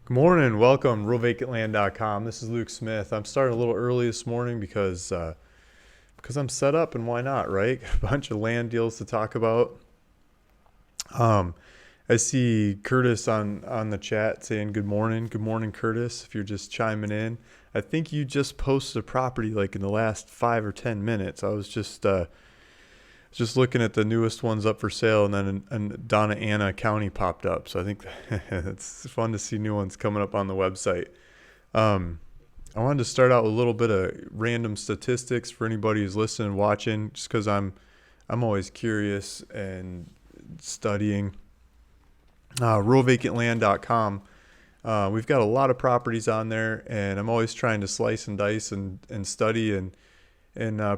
Good morning. Welcome, realvacantland.com. This is Luke Smith. I'm starting a little early this morning because I'm set up, and why not, right? A bunch of land deals to talk about. Um, I see Curtis on the chat saying good morning. Good morning, Curtis. If you're just chiming in, I think you just posted a property like in the last 5 or 10 minutes. I was just looking at the newest ones up for sale, and then Donna Ana County popped up. So I think it's fun to see new ones coming up on the website. Um, I wanted to start out with a little bit of random statistics for anybody who's listening and watching, just because I'm always curious and studying. Realvacantland.com. We've got a lot of properties on there, and I'm always trying to slice and dice and study and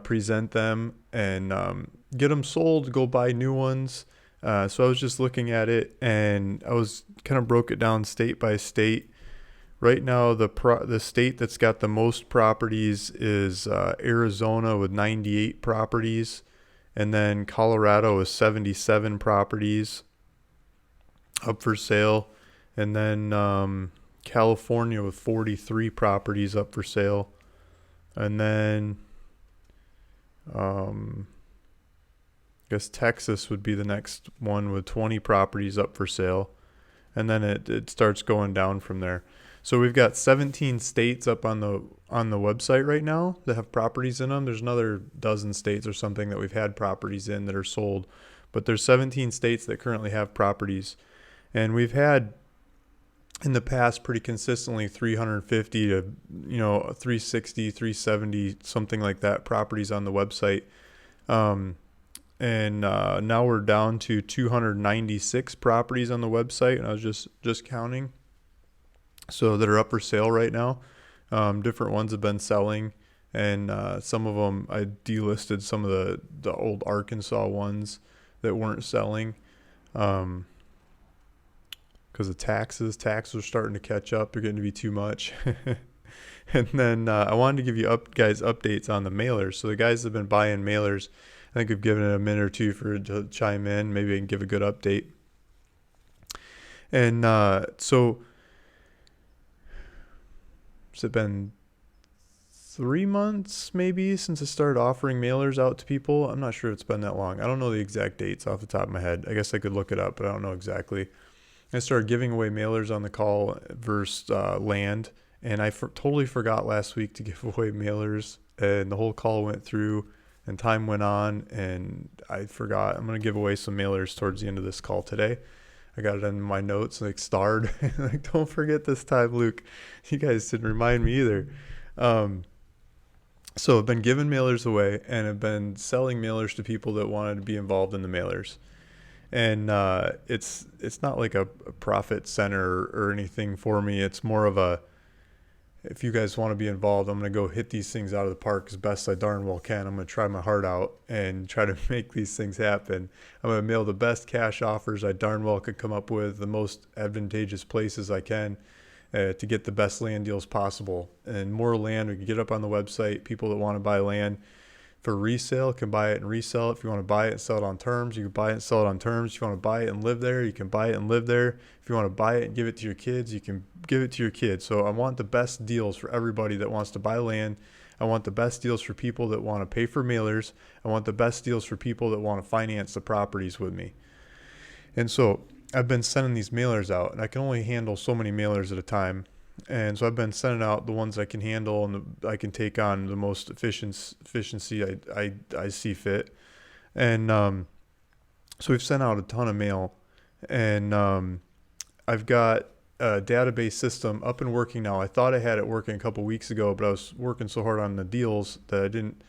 present them and get them sold, go buy new ones. So I was just looking at it, and I was kind of broke it down state by state. Right now, the state that's got the most properties is Arizona with 98 properties, and then Colorado with 77 properties up for sale, and then California with 43 properties up for sale, and then I guess Texas would be the next one with 20 properties up for sale, and then it starts going down from there. So we've got 17 states up on the website right now that have properties in them. There's another dozen states or something that we've had properties in that are sold, but there's 17 states that currently have properties, and we've had in the past pretty consistently 350 to 360, 370, something like that properties on the website. And now we're down to 296 properties on the website, and I was just counting. So that are up for sale right now. Different ones have been selling, and some of them I delisted some of the old Arkansas ones that weren't selling because of taxes. Taxes are starting to catch up. They're getting to be too much. And then I wanted to give you guys updates on the mailers. So the guys that have been buying mailers, I think we've given it a minute or two to chime in. Maybe I can give a good update. And so has it been 3 months maybe since I started offering mailers out to people? I'm not sure if it's been that long. I don't know the exact dates off the top of my head. I guess I could look it up, but I don't know exactly. I started giving away mailers on the call versus land, and I totally forgot last week to give away mailers, and the whole call went through and time went on, and I forgot. I'm going to give away some mailers towards the end of this call today. I got it in my notes, like starred. Like, don't forget this time, Luke. You guys didn't remind me either. So I've been giving mailers away, and I've been selling mailers to people that wanted to be involved in the mailers. And it's not like a profit center or anything for me. It's more of a, if you guys want to be involved, I'm going to go hit these things out of the park as best I darn well can. I'm going to try my heart out and try to make these things happen. I'm going to mail the best cash offers I darn well could come up with, the most advantageous places I can to get the best land deals possible. And more land, we can get up on the website. People that want to buy land for resale can buy it and resell it. If you want to buy it and sell it on terms, you can buy it and sell it on terms. If you want to buy it and live there, you can buy it and live there. If you want to buy it and give it to your kids, you can give it to your kids. So I want the best deals for everybody that wants to buy land. I want the best deals for people that want to pay for mailers. I want the best deals for people that want to finance the properties with me. And so I've been sending these mailers out, and I can only handle so many mailers at a time. And so I've been sending out the ones I can handle and I can take on the most efficiency I see fit. And so we've sent out a ton of mail, and I've got a database system up and working now. I thought I had it working a couple weeks ago, but I was working so hard on the deals that I didn't.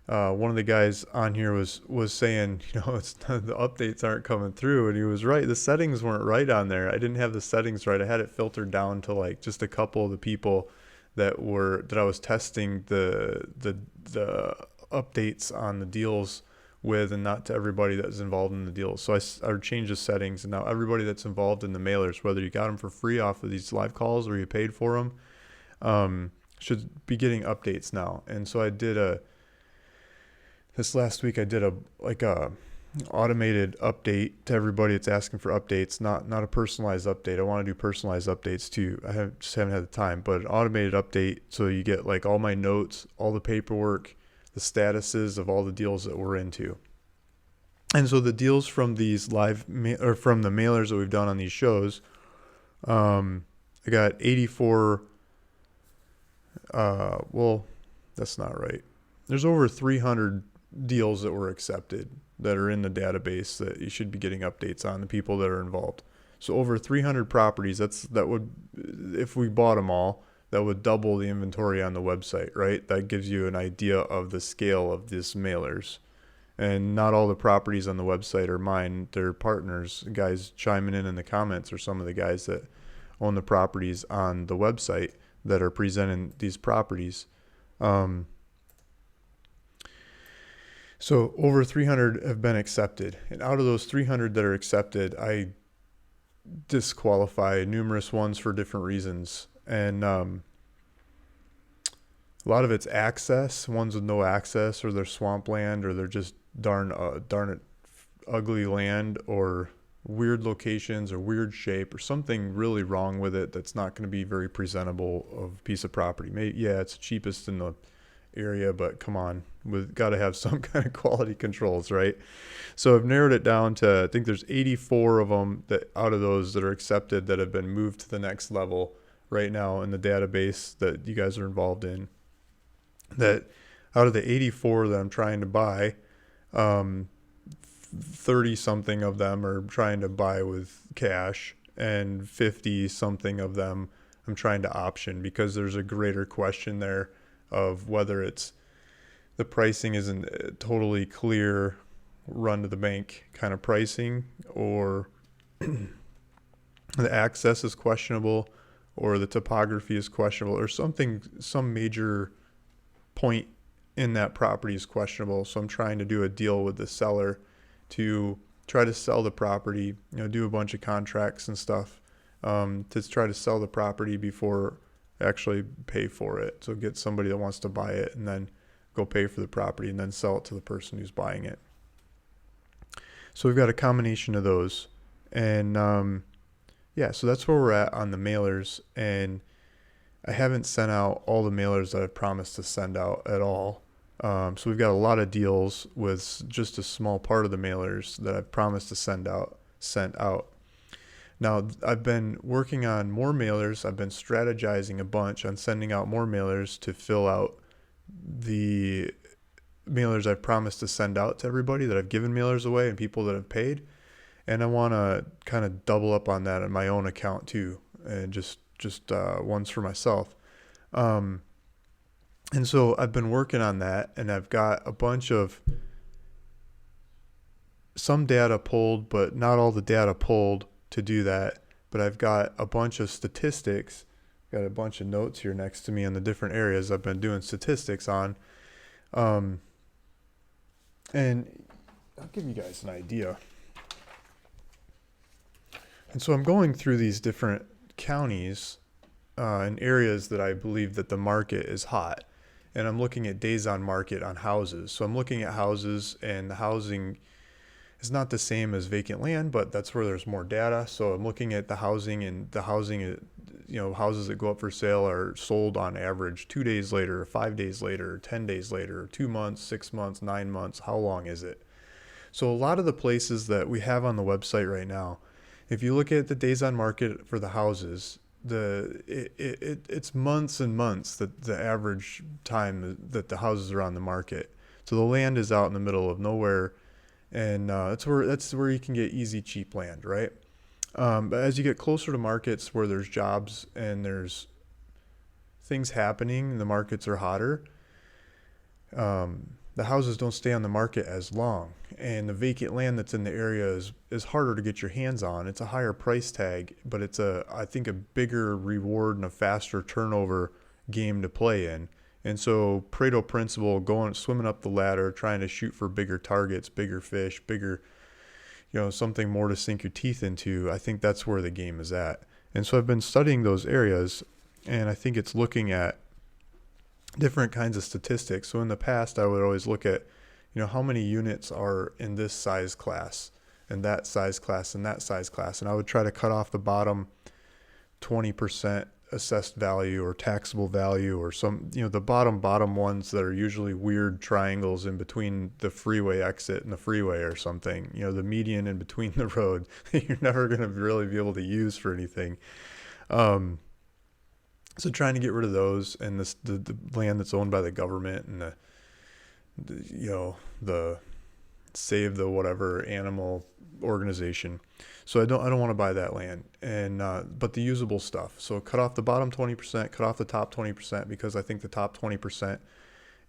One of the guys on here was saying, it's the updates aren't coming through, and he was right. The settings weren't right on there. I didn't have the settings right. I had it filtered down to like just a couple of the people that I was testing the updates on the deals with, and not to everybody that was involved in the deals. So I changed the settings, and now everybody that's involved in the mailers, whether you got them for free off of these live calls or you paid for them, should be getting updates now. And so this last week I did a automated update to everybody that's asking for updates. Not a personalized update. I want to do personalized updates too. Just haven't had the time, but an automated update so you get like all my notes, all the paperwork, the statuses of all the deals that we're into. And so the deals from these or from the mailers that we've done on these shows, I got 84. Well, that's not right. There's over 300 deals that were accepted that are in the database that you should be getting updates on, the people that are involved. So over 300 properties. That would, if we bought them all, that would double the inventory on the website, right? That gives you an idea of the scale of these mailers. And not all the properties on the website are mine. They're partners. Guys chiming in the comments are some of the guys that own the properties on the website that are presenting these properties. So over 300 have been accepted. And out of those 300 that are accepted, I disqualify numerous ones for different reasons. And a lot of it's access, ones with no access, or they're swampland, or they're just darn it ugly land, or weird locations, or weird shape, or something really wrong with it that's not going to be very presentable of a piece of property. Yeah, it's the cheapest in the area, but come on, we've got to have some kind of quality controls, right? So I've narrowed it down to, I think there's 84 of them that out of those that are accepted that have been moved to the next level right now in the database that you guys are involved in. That out of the 84 that I'm trying to buy, 30 something of them are trying to buy with cash, and 50 something of them I'm trying to option, because there's a greater question there of whether it's the pricing isn't totally clear, run to the bank kind of pricing, or the access is questionable, or the topography is questionable, or some major point in that property is questionable. So I'm trying to do a deal with the seller to try to sell the property, do a bunch of contracts and stuff, to try to sell the property before actually pay for it. So get somebody that wants to buy it and then go pay for the property and then sell it to the person who's buying it. So we've got a combination of those. And so that's where we're at on the mailers. And I haven't sent out all the mailers that I've promised to send out at all. So we've got a lot of deals with just a small part of the mailers that I've promised to sent out. Now, I've been working on more mailers. I've been strategizing a bunch on sending out more mailers to fill out the mailers I've promised to send out to everybody that I've given mailers away and people that have paid. And I want to kind of double up on that on my own account too, and just ones for myself. And so I've been working on that, and I've got a bunch of some data pulled, but not all the data pulled to do that. But I've got a bunch of statistics, got a bunch of notes here next to me on the different areas I've been doing statistics on. And I'll give you guys an idea. And so I'm going through these different counties and areas that I believe that the market is hot. And I'm looking at days on market on houses. So I'm looking at houses, and the housing is not the same as vacant land, but that's where there's more data. So I'm looking at the housing, and the housing, houses that go up for sale are sold on average 2 days later, or 5 days later, or 10 days later, or 2 months, 6 months, 9 months. How long is it? So a lot of the places that we have on the website right now, if you look at the days on market for the houses, it's months and months that the average time that the houses are on the market. So the land is out in the middle of nowhere, and that's where you can get easy, cheap land, right? But as you get closer to markets where there's jobs and there's things happening, and the markets are hotter, the houses don't stay on the market as long, and the vacant land that's in the area is harder to get your hands on. It's a higher price tag, but it's I think a bigger reward and a faster turnover game to play in. And so Pareto principle, swimming up the ladder, trying to shoot for bigger targets, bigger fish, bigger, something more to sink your teeth into. I think that's where the game is at. And so I've been studying those areas, and I think it's looking at different kinds of statistics. So in the past, I would always look at, how many units are in this size class and that size class and that size class. And I would try to cut off the bottom 20% assessed value or taxable value, or some, the bottom ones that are usually weird triangles in between the freeway exit and the freeway or something, the median in between the road you're never going to really be able to use for anything. So trying to get rid of those, and the land that's owned by the government, and the save the whatever animal organization. So I don't want to buy that land, and but the usable stuff. So cut off the bottom 20%, cut off the top 20%, because I think the top 20%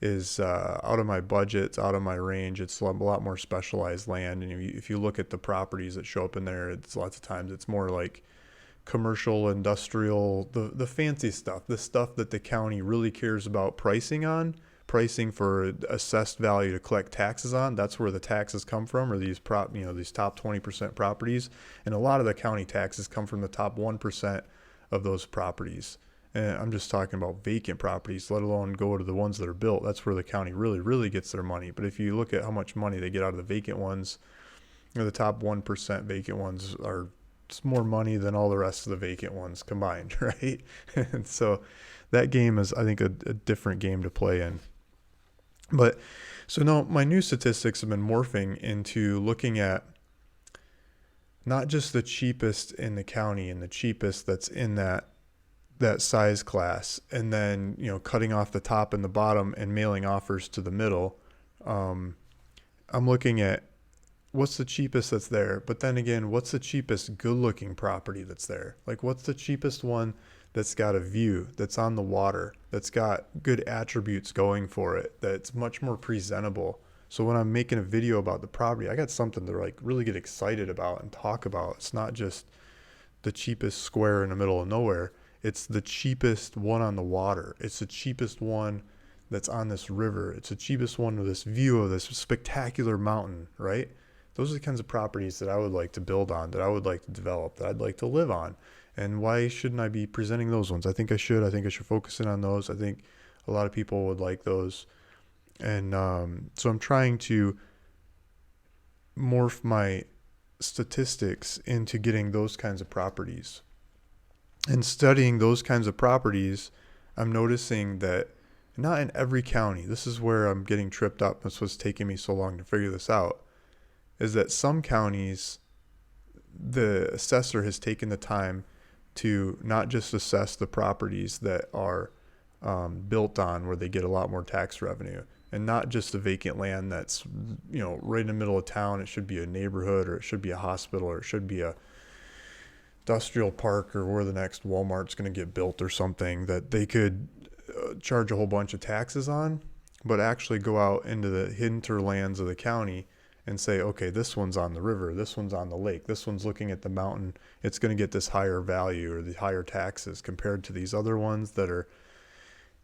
is out of my budget, it's out of my range. It's a lot more specialized land, and if you look at the properties that show up in there, it's lots of times it's more like commercial, industrial, the fancy stuff, the stuff that the county really cares about pricing for assessed value to collect taxes on. That's where the taxes come from, or these these top 20% properties. And a lot of the county taxes come from the top 1% of those properties. And I'm just talking about vacant properties, let alone go to the ones that are built. That's where the county really, really gets their money. But if you look at how much money they get out of the vacant ones, the top 1% vacant ones are, it's more money than all the rest of the vacant ones combined, right? And so that game is, I think, a different game to play in. But so now my new statistics have been morphing into looking at not just the cheapest in the county and the cheapest that's in that size class, and then cutting off the top and the bottom and mailing offers to the middle. I'm looking at what's the cheapest that's there, but then again, what's the cheapest good looking property that's there? Like, what's the cheapest one that's got a view, that's on the water, that's got good attributes going for it, that's much more presentable? So when I'm making a video about the property, I got something to like really get excited about and talk about. It's not just the cheapest square in the middle of nowhere. It's the cheapest one on the water. It's the cheapest one that's on this river. It's the cheapest one with this view of this spectacular mountain, right? Those are the kinds of properties that I would like to build on, that I would like to develop, that I'd like to live on. And why shouldn't I be presenting those ones? I think I should. I think I should focus in on those. I think a lot of people would like those. And so I'm trying to morph my statistics into getting those kinds of properties. And studying those kinds of properties, I'm noticing that not in every county, this is where I'm getting tripped up. That's what's taking me so long to figure this out, is that some counties, the assessor has taken the time to not just assess the properties that are built on, where they get a lot more tax revenue, and not just the vacant land that's right in the middle of town. It should be a neighborhood, or it should be a hospital, or it should be a industrial park, or where the next Walmart's going to get built or something that they could charge a whole bunch of taxes on, but actually go out into the hinterlands of the county and say, okay, this one's on the river, this one's on the lake, this one's looking at the mountain, it's going to get this higher value or the higher taxes compared to these other ones that are,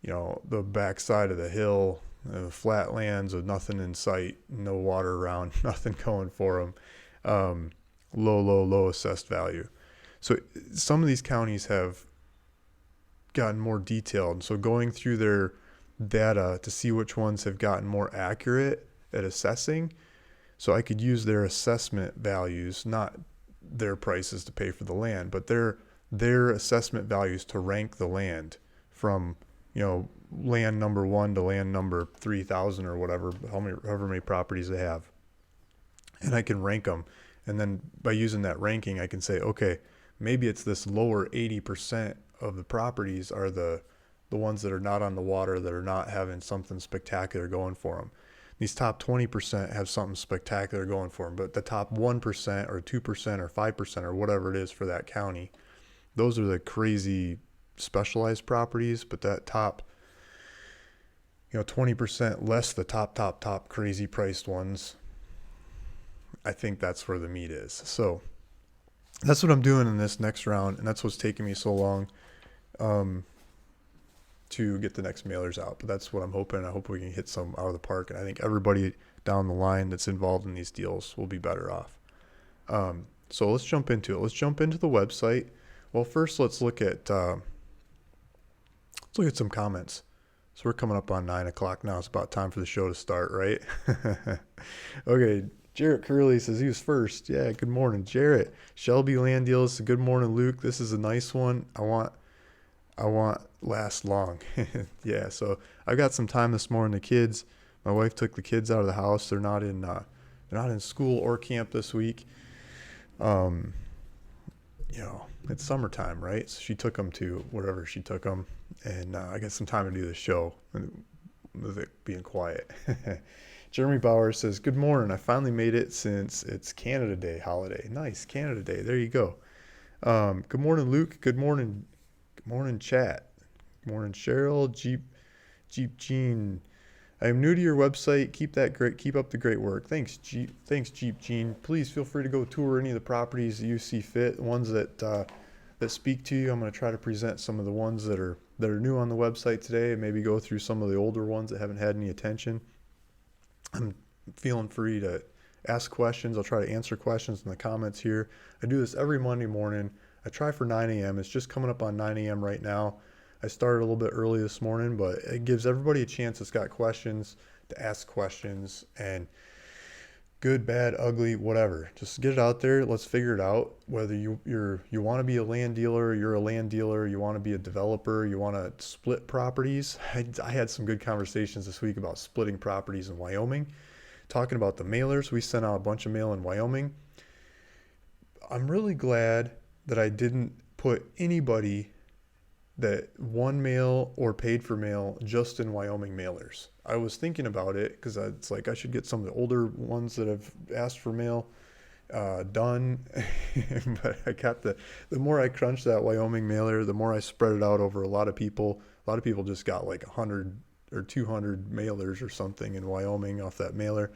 the backside of the hill, flat lands with nothing in sight, no water around, nothing going for them, low assessed value. So some of these counties have gotten more detailed. And so going through their data to see which ones have gotten more accurate at assessing, so I could use their assessment values, not their prices to pay for the land, but their assessment values to rank the land from, land number 1 to land number 3,000 or whatever, however many properties they have. And I can rank them. And then by using that ranking, I can say, okay, maybe it's this lower 80% of the properties are the ones that are not on the water, that are not having something spectacular going for them. These top 20% have something spectacular going for them, but the top 1% or 2% or 5% or whatever it is for that county, those are the crazy specialized properties. But that top, 20% less the top crazy priced ones, I think that's where the meat is. So that's what I'm doing in this next round, and that's what's taking me so long to get the next mailers out. But that's what I'm hoping. I hope we can hit some out of the park, and I think everybody down the line that's involved in these deals will be better off. So let's jump into it. Let's jump into the website. Well, first let's look at some comments. So we're coming up on 9 o'clock now. It's about time for the show to start, right? Okay. Jarrett Curley says he was first. Yeah, good morning, Jarrett. Shelby Land Deals. Good morning, Luke. This is a nice one. I want last long. Yeah, so I got some time this morning. The kids, my wife took the kids out of the house. They're not in school or camp this week. Um, it's summertime, right? So she took them to wherever she took them, and I got some time to do the show with it being quiet. Jeremy Bauer says, "Good morning. I finally made it since it's Canada Day holiday. Nice, Canada Day. There you go. Good morning, Luke. Good morning. Good morning, chat. Good morning, Cheryl. Jeep Jean. I am new to your website. Keep up the great work. Thanks, Jeep Jean. Please feel free to go tour any of the properties that you see fit. The ones that speak to you. I'm going to try to present some of the ones that are new on the website today, and maybe go through some of the older ones that haven't had any attention. I'm feeling free to ask questions. I'll try to answer questions in the comments here. I do this every Monday morning. I try for 9 a.m. It's just coming up on 9 a.m. right now. I started a little bit early this morning, but it gives everybody a chance that's got questions to ask questions, and good, bad, ugly, whatever. Just get it out there. Let's figure it out. Whether you want to be a land dealer, you're a land dealer, you want to be a developer, you want to split properties. I had some good conversations this week about splitting properties in Wyoming, talking about the mailers. We sent out a bunch of mail in Wyoming. I'm really glad that I didn't put anybody that won mail or paid for mail just in Wyoming mailers. I was thinking about it because it's like I should get some of the older ones that have asked for mail done. But I got the more I crunched that Wyoming mailer, the more I spread it out over a lot of people. A lot of people just got like 100 or 200 mailers or something in Wyoming off that mailer.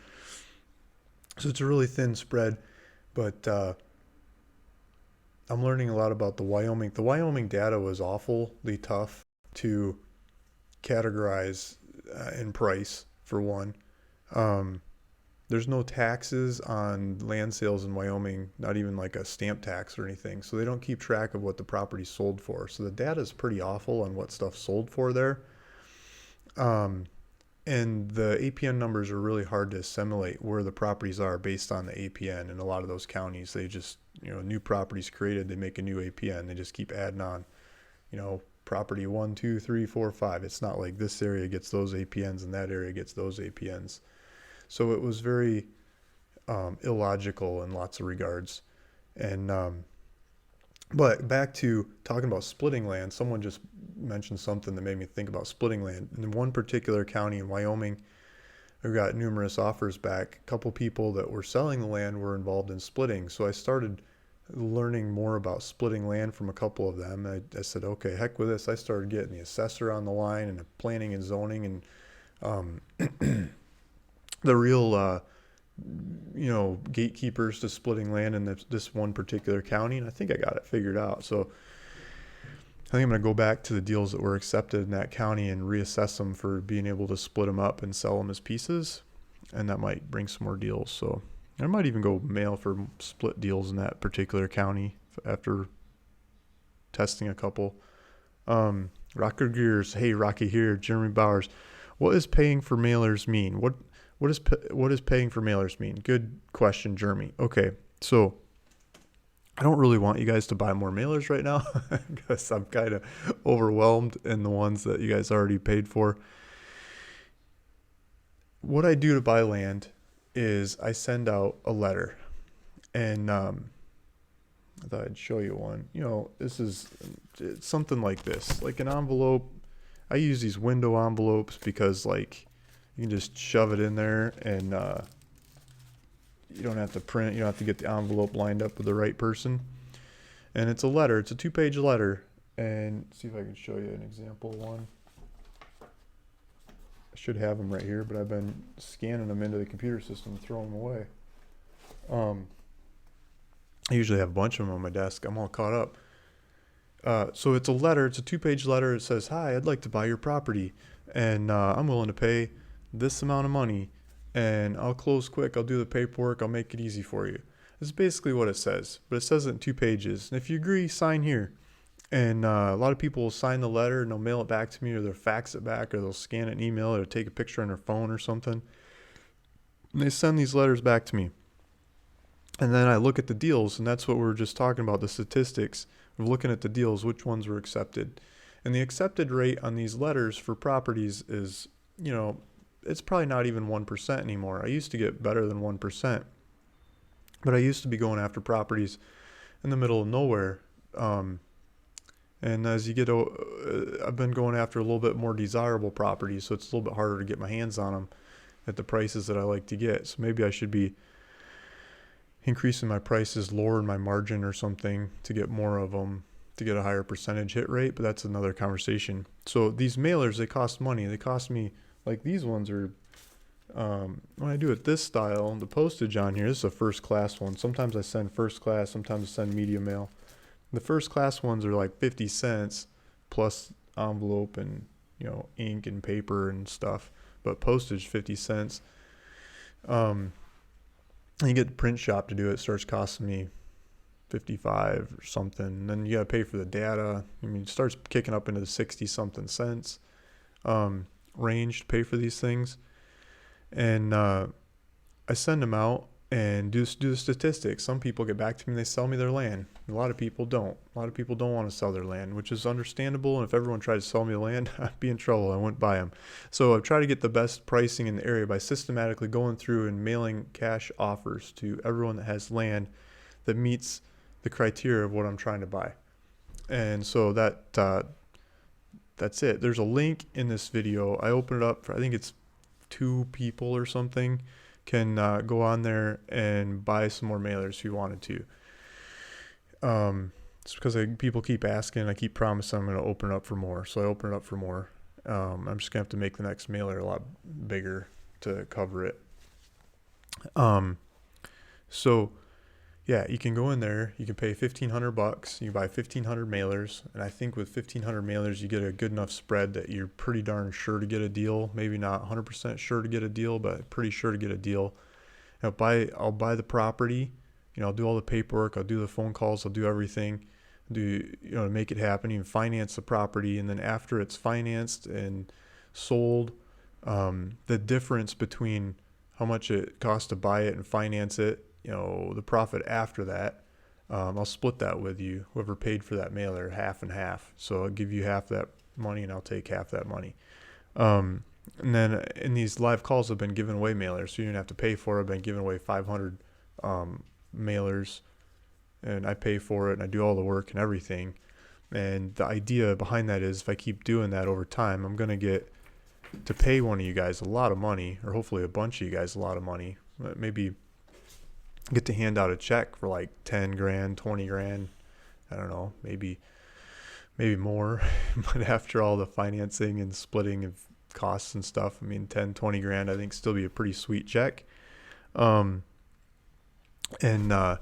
So it's a really thin spread, but I'm learning a lot about the Wyoming. The Wyoming data was awfully tough to categorize in price, for one. There's no taxes on land sales in Wyoming, not even like a stamp tax or anything. So they don't keep track of what the property sold for. So the data is pretty awful on what stuff sold for there. And the APN numbers are really hard to assimilate where the properties are based on the APN. In a lot of those counties, they just, new properties created, they make a new APN. They just keep adding on, property 1, 2, 3, 4, 5. It's not like this area gets those APNs and that area gets those APNs. So it was very illogical in lots of regards. And but back to talking about splitting land, someone just mentioned something that made me think about splitting land. In one particular county in Wyoming, we got numerous offers back. A couple people that were selling the land were involved in splitting. So I started learning more about splitting land from a couple of them. I said, okay, heck with this. I started getting the assessor on the line and the planning and zoning and the real gatekeepers to splitting land in this one particular county, and I think I got it figured out. So I think I'm going to go back to the deals that were accepted in that county and reassess them for being able to split them up and sell them as pieces, and that might bring some more deals. So I might even go mail for split deals in that particular county after testing a couple. Rocker Gears, hey, Rocky here. Jeremy Bowers, what does paying for mailers mean? What does paying for mailers mean? Good question, Jeremy. Okay, so I don't really want you guys to buy more mailers right now because I'm kind of overwhelmed in the ones that you guys already paid for. What I do to buy land is I send out a letter, and I thought I'd show you one. It's something like this, like an envelope. I use these window envelopes because you can just shove it in there, and you don't have to print. You don't have to get the envelope lined up with the right person. And it's a letter. It's a 2-page letter. And see if I can show you an example one. I should have them right here, but I've been scanning them into the computer system and throwing them away. I usually have a bunch of them on my desk. I'm all caught up. So it's a letter. It's a 2-page letter. It says, "Hi, I'd like to buy your property, and I'm willing to pay this amount of money, and I'll close quick. I'll do the paperwork. I'll make it easy for you." This is basically what it says, but it says it in 2 pages. And if you agree, sign here. And a lot of people will sign the letter and they'll mail it back to me, or they'll fax it back, or they'll scan it and email it, or take a picture on their phone or something. And they send these letters back to me. And then I look at the deals, and that's what we were just talking about, the statistics of looking at the deals, which ones were accepted. And the accepted rate on these letters for properties is, it's probably not even 1% anymore. I used to get better than 1%, but I used to be going after properties in the middle of nowhere. And as you get, I've been going after a little bit more desirable properties, so it's a little bit harder to get my hands on them at the prices that I like to get. So maybe I should be increasing my prices, lowering my margin or something to get more of them, to get a higher percentage hit rate, but that's another conversation. So these mailers, they cost money. They cost me, like these ones are, when I do it this style, the postage on here, this is a first class one. Sometimes I send first class, sometimes I send media mail. The first class ones are like 50 cents plus envelope and, ink and paper and stuff, but postage 50 cents. And you get the print shop to do it. It starts costing me 55 or something. And then you got to pay for the data. I mean, it starts kicking up into the 60 something cents range to pay for these things. And I send them out and do the statistics. Some people get back to me and they sell me their land. A lot of people don't. A lot of people don't want to sell their land, which is understandable. And if everyone tried to sell me the land, I'd be in trouble. I wouldn't buy them. So I've tried to get the best pricing in the area by systematically going through and mailing cash offers to everyone that has land that meets the criteria of what I'm trying to buy. And so that's it. There's a link in this video. I open it up for, I think it's 2 people or something can go on there and buy some more mailers if you wanted to. It's because people keep asking. I keep promising I'm going to open it up for more. So I open it up for more. I'm just going to have to make the next mailer a lot bigger to cover it. So yeah, you can go in there. You can pay $1,500. You buy 1,500 mailers, and I think with 1,500 mailers, you get a good enough spread that you're pretty darn sure to get a deal. Maybe not 100% sure to get a deal, but pretty sure to get a deal. I'll buy the property. I'll do all the paperwork. I'll do the phone calls. I'll do everything. To make it happen. Even finance the property, and then after it's financed and sold, the difference between how much it costs to buy it and finance it, the profit after that, I'll split that with you, whoever paid for that mailer, half and half. So I'll give you half that money and I'll take half that money. And then in these live calls, I've been giving away mailers, so you didn't have to pay for it. I've been giving away 500 mailers, and I pay for it and I do all the work and everything. And the idea behind that is if I keep doing that over time, I'm going to get to pay one of you guys a lot of money, or hopefully a bunch of you guys a lot of money. Maybe get to hand out a check for like 10 grand, 20 grand. I don't know, maybe more. But after all the financing and splitting of costs and stuff, 10, 20 grand, I think still be a pretty sweet check. And I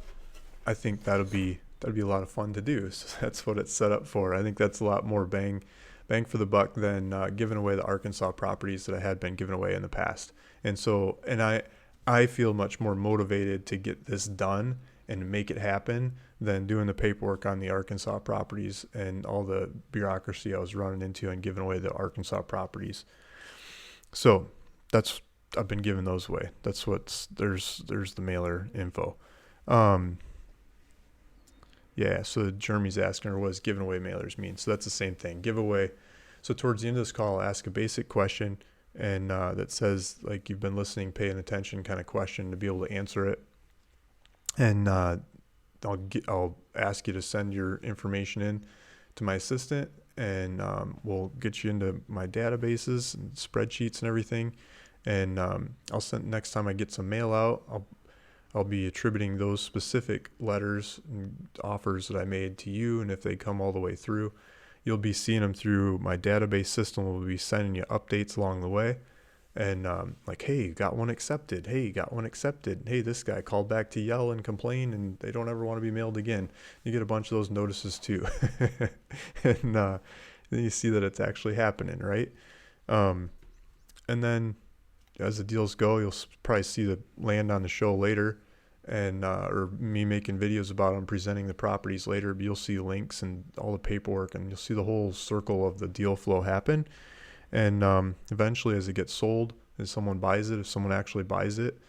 think that'd be a lot of fun to do. So that's what it's set up for. I think that's a lot more bang for the buck than giving away the Arkansas properties that I had been giving away in the past. And so, I feel much more motivated to get this done and make it happen than doing the paperwork on the Arkansas properties and all the bureaucracy I was running into and giving away the Arkansas properties. So I've been giving those away. That's there's the mailer info. Yeah, so Jeremy's asking her what does giving away mailers mean. So that's the same thing. Giveaway. So towards the end of this call, I'll ask a basic question and that says like you've been listening, paying attention kind of question to be able to answer it. And I'll ask you to send your information in to my assistant, and we'll get you into my databases and spreadsheets and everything. And I'll send next time I get some mail out, I'll be attributing those specific letters and offers that I made to you. And if they come all the way through, you'll be seeing them through my database system. We'll be sending you updates along the way. And like, hey, you got one accepted. Hey, you got one accepted. Hey, this guy called back to yell and complain and they don't ever want to be mailed again. You get a bunch of those notices too. And then you see that it's actually happening, right? And then as the deals go, you'll probably see the land on the show later. and or me making videos about them, presenting the properties later. But you'll see links and all the paperwork, and you'll see the whole circle of the deal flow happen. And eventually, as it gets sold, as someone buys it, if someone actually buys it,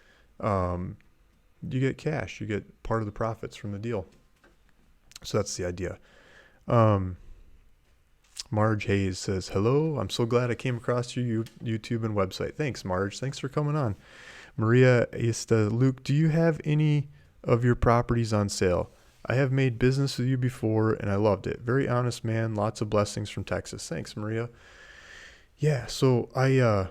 you get cash. You get part of the profits from the deal. So that's the idea. Marge Hayes says, hello, I'm so glad I came across your YouTube and website. Thanks, Marge. Thanks for coming on. Maria Esta, Luke, do you have any of your properties on sale? I have made business with you before and I loved it. Very honest man. Lots of blessings from Texas. Thanks, Maria. Yeah, so I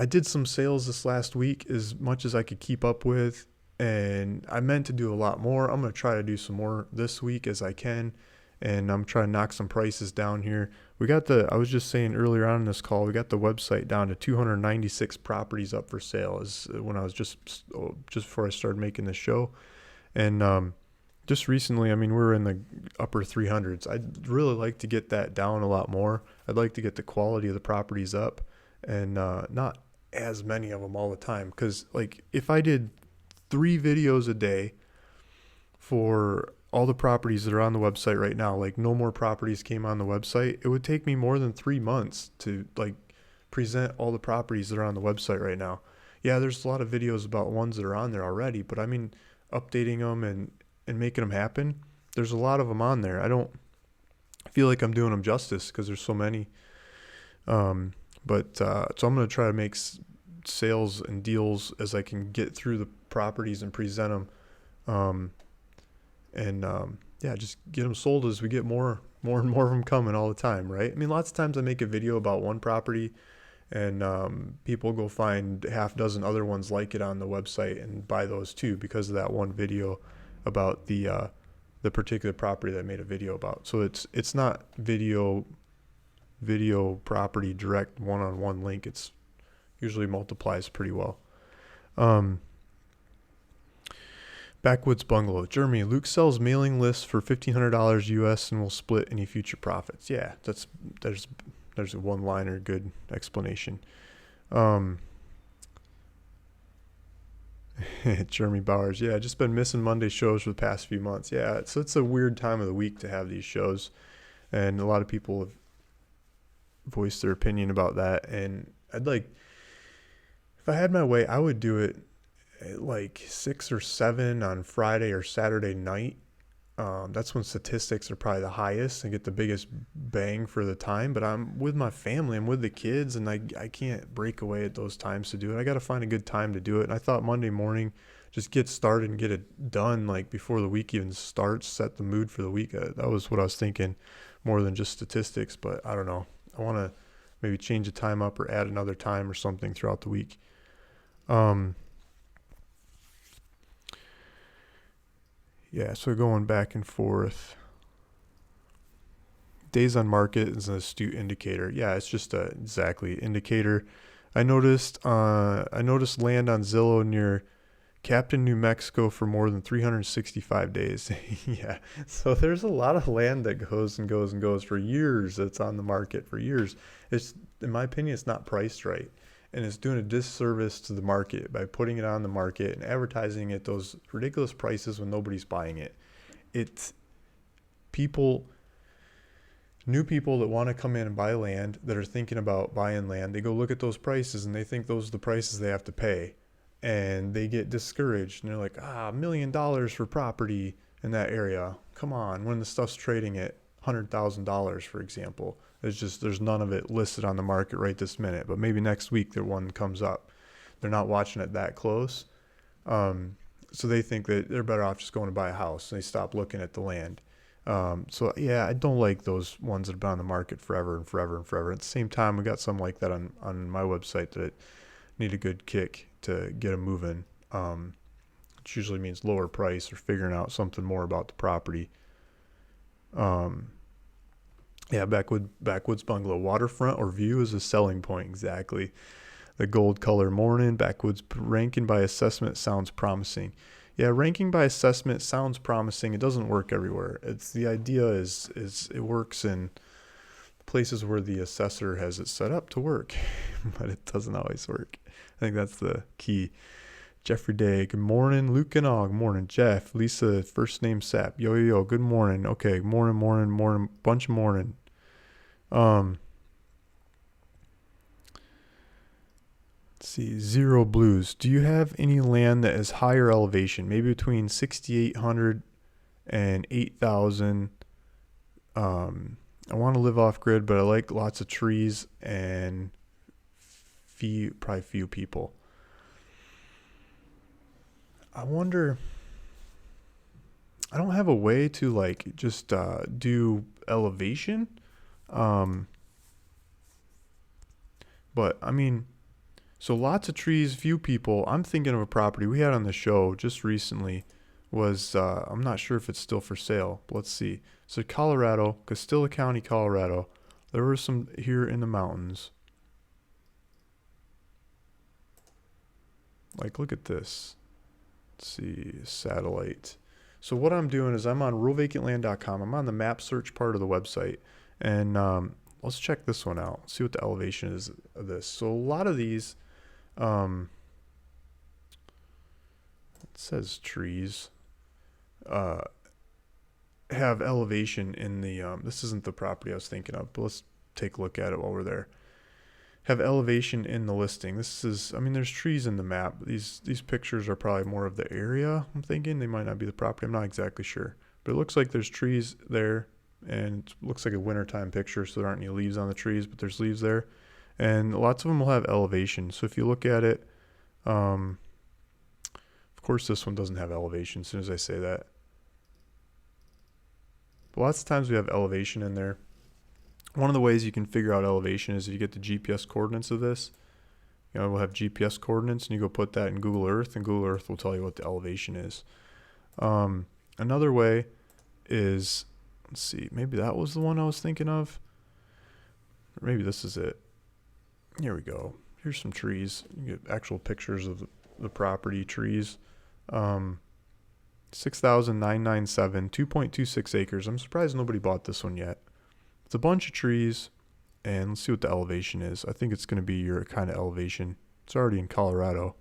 did some sales this last week as much as I could keep up with, and I meant to do a lot more. I'm going to try to do some more this week as I can, and I'm trying to knock some prices down here. I was just saying earlier on in this call, we got the website down to 296 properties up for sale is when I was just before I started making this show. And just recently, I mean, we're in the upper 300s. I'd really like to get that down a lot more. I'd like to get the quality of the properties up and not as many of them all the time. Because, like, if I did 3 videos a day for all the properties that are on the website right now, like no more properties came on the website, it would take me more than 3 months to, like, present all the properties that are on the website right now. Yeah, there's a lot of videos about ones that are on there already, but I mean, updating them and making them happen. There's a lot of them on there. I don't feel like I'm doing them justice because there's so many. So I'm going to try to make sales and deals as I can get through the properties and present them. Just get them sold as we get more and more of them coming all the time, right? I mean, lots of times I make a video about one property and people go find half dozen other ones like it on the website and buy those too because of that one video about the particular property that I made a video about. So it's not video property direct one-on-one link. It's usually multiplies pretty well. Backwoods Bungalow. Jeremy, Luke sells mailing lists for $1,500 US and will split any future profits. Yeah, there's a one-liner good explanation. Jeremy Bowers. Yeah, just been missing Monday shows for the past few months. Yeah, so it's a weird time of the week to have these shows, and a lot of people have voiced their opinion about that. And if I had my way, I would do it at like 6 or 7 on Friday or Saturday night. That's when statistics are probably the highest and get the biggest bang for the time. But I'm with my family, I'm with the kids, and I can't break away at those times to do it. I got to find a good time to do it. And I thought Monday morning, just get started and get it done like before the week even starts, set the mood for the week. That was what I was thinking, more than just statistics. But I don't know. I want to maybe change the time up or add another time or something throughout the week. Yeah, so going back and forth. Days on market is an astute indicator. Yeah, it's just a exactly indicator. I noticed land on Zillow near Captain, New Mexico for more than 365 days. Yeah, so there's a lot of land that goes and goes and goes for years. That's on the market for years. It's, in my opinion, it's not priced right. And it's doing a disservice to the market by putting it on the market and advertising at those ridiculous prices when nobody's buying it. It's new people that want to come in and buy land, that are thinking about buying land. They go look at those prices and they think those are the prices they have to pay. And they get discouraged and they're like, $1 million for property in that area. Come on, when the stuff's trading at $100,000, for example. There's none of it listed on the market right this minute, but maybe next week there one comes up. They're not watching it that close. So they think that they're better off just going to buy a house, and they stop looking at the land. So yeah, I don't like those ones that have been on the market forever and forever and forever. At the same time, we got some like that on my website that need a good kick to get them moving. Which usually means lower price or figuring out something more about the property. Yeah, Backwoods Bungalow. Waterfront or view is a selling point. Exactly. The gold color morning. Backwoods ranking by assessment sounds promising. Yeah, ranking by assessment sounds promising. It doesn't work everywhere. The idea is it works in places where the assessor has it set up to work, but it doesn't always work. I think that's the key Jeffrey Day, good morning. Luke and all, good morning. Jeff, Lisa, first name Sap. Yo, yo, yo, good morning. Okay, morning, bunch of morning. Let's see, Zero Blues. Do you have any land that is higher elevation, maybe between 6,800 and 8,000? I want to live off grid, but I like lots of trees and probably few people. I wonder, I don't have a way to like just do elevation. But I mean, so lots of trees, few people. I'm thinking of a property we had on the show just recently was, I'm not sure if it's still for sale, but let's see. So Colorado, Castilla County, Colorado. There were some here in the mountains. Like, look at this. Let's see, satellite. So what I'm doing is I'm on ruralvacantland.com. I'm on the map search part of the website. And let's check this one out. See what the elevation is of this. So a lot of these, it says trees, have elevation in the, this isn't the property I was thinking of, but let's take a look at it while we're there. Have elevation in the listing. This is, I mean, there's trees in the map. These pictures are probably more of the area. I'm thinking they might not be the property. I'm not exactly sure, but it looks like there's trees there, and it looks like a wintertime picture, so there aren't any leaves on the trees, but there's leaves there, and lots of them will have elevation. So if you look at it, of course this one doesn't have elevation as soon as I say that, but lots of times we have elevation in there. One of the ways you can figure out elevation is if you get the GPS coordinates of this. You know, we'll have GPS coordinates, and you go put that in Google Earth, and Google Earth will tell you what the elevation is. Another way is, let's see, maybe that was the one I was thinking of. Or maybe this is it. Here we go. Here's some trees. You get actual pictures of the property trees. 6,997, 2.26 acres. I'm surprised nobody bought this one yet. It's a bunch of trees, and let's see what the elevation is. I think it's going to be your kind of elevation. It's already in Colorado.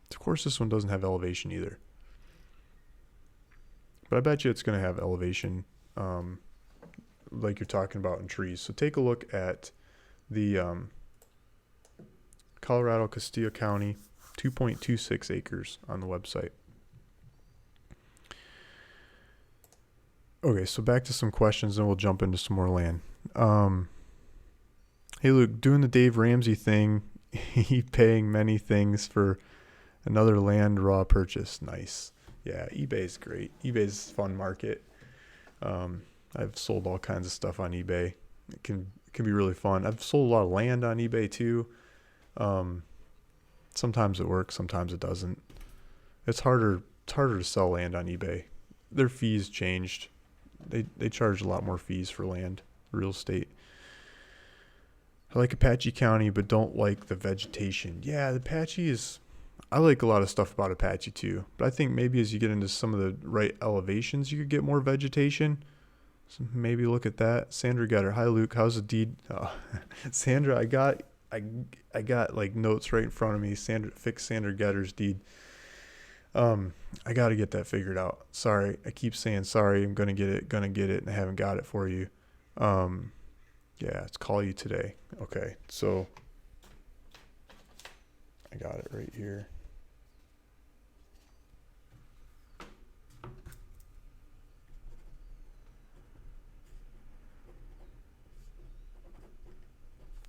Of course, this one doesn't have elevation either. But I bet you it's going to have elevation like you're talking about in trees. So take a look at the Colorado Castilla County, 2.26 acres on the website. Okay, so back to some questions, and we'll jump into some more land. Hey, Luke, doing the Dave Ramsey thing, he paying many things for another land raw purchase. Nice. Yeah, eBay's great. eBay's a fun market. I've sold all kinds of stuff on eBay. It can be really fun. I've sold a lot of land on eBay too. Sometimes it works, sometimes it doesn't. It's harder to sell land on eBay. Their fees changed. They charge a lot more fees for land, real estate. I like Apache County, but don't like the vegetation. Yeah, the Apache is, I like a lot of stuff about Apache too, but I think maybe as you get into some of the right elevations, you could get more vegetation. So maybe look at that. Sandra Getter. Hi, Luke. How's the deed? Sandra, I got like notes right in front of me. Fix Sandra Getter's deed. I got to get that figured out. Sorry. I keep saying sorry. I'm going to get it, and I haven't got it for you. Yeah, it's call you today. Okay. So I got it right here.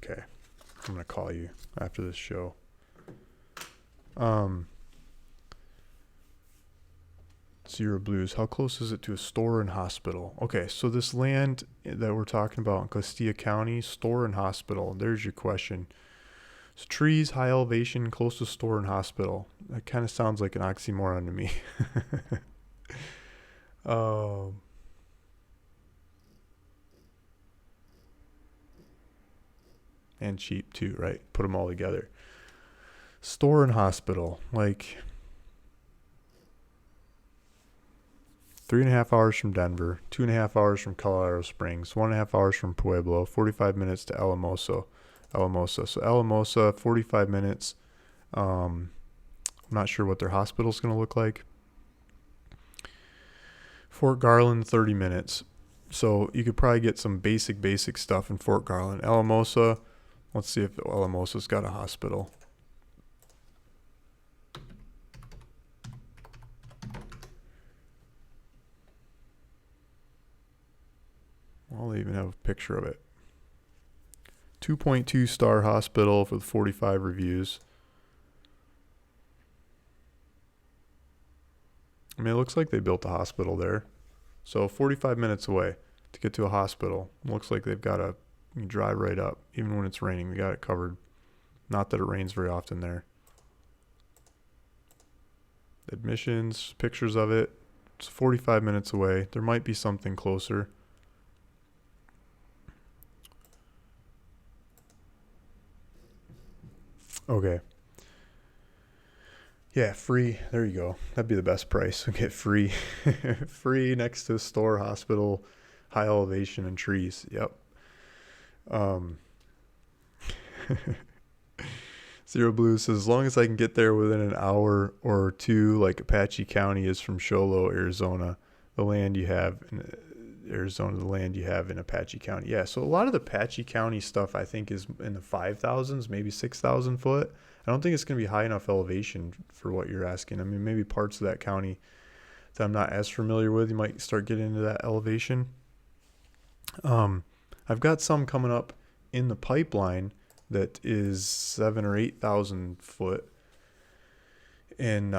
Okay. I'm going to call you after this show. Zero Blues. How close is it to a store and hospital? Okay, so this land that we're talking about in Castilla County, store and hospital. There's your question. So trees, high elevation, close to store and hospital. That kind of sounds like an oxymoron to me. And cheap too, right? Put them all together. Store and hospital, like 3.5 hours from Denver, 2.5 hours from Colorado Springs, 1.5 hours from Pueblo, 45 minutes to Alamosa. So Alamosa, 45 minutes I'm not sure what their hospital's going to look like. Fort Garland, 30 minutes. So you could probably get some basic stuff in Fort Garland. Alamosa, let's see if Alamosa's got a hospital. I'll even have a picture of it. 2.2 star hospital for the 45 reviews. I mean, it looks like they built a hospital there. So 45 minutes away to get to a hospital. It looks like they've got a, you drive right up. Even when it's raining, they got it covered. Not that it rains very often there. Admissions, pictures of it. It's 45 minutes away. There might be something closer. Okay. Yeah, free. There you go. That'd be the best price. We get free. Free next to a store, hospital, high elevation, and trees. Yep. Zero Blue says, as long as I can get there within an hour or two, like Apache County is from Show Low, Arizona, the land you have in Arizona, the land you have in Apache County. Yeah, so a lot of the Apache County stuff I think is in the 5,000s, maybe 6,000 foot. I don't think it's going to be high enough elevation for what you're asking. I mean, maybe parts of that county that I'm not as familiar with, you might start getting into that elevation. I've got some coming up in the pipeline that is 7,000 or 8,000 foot and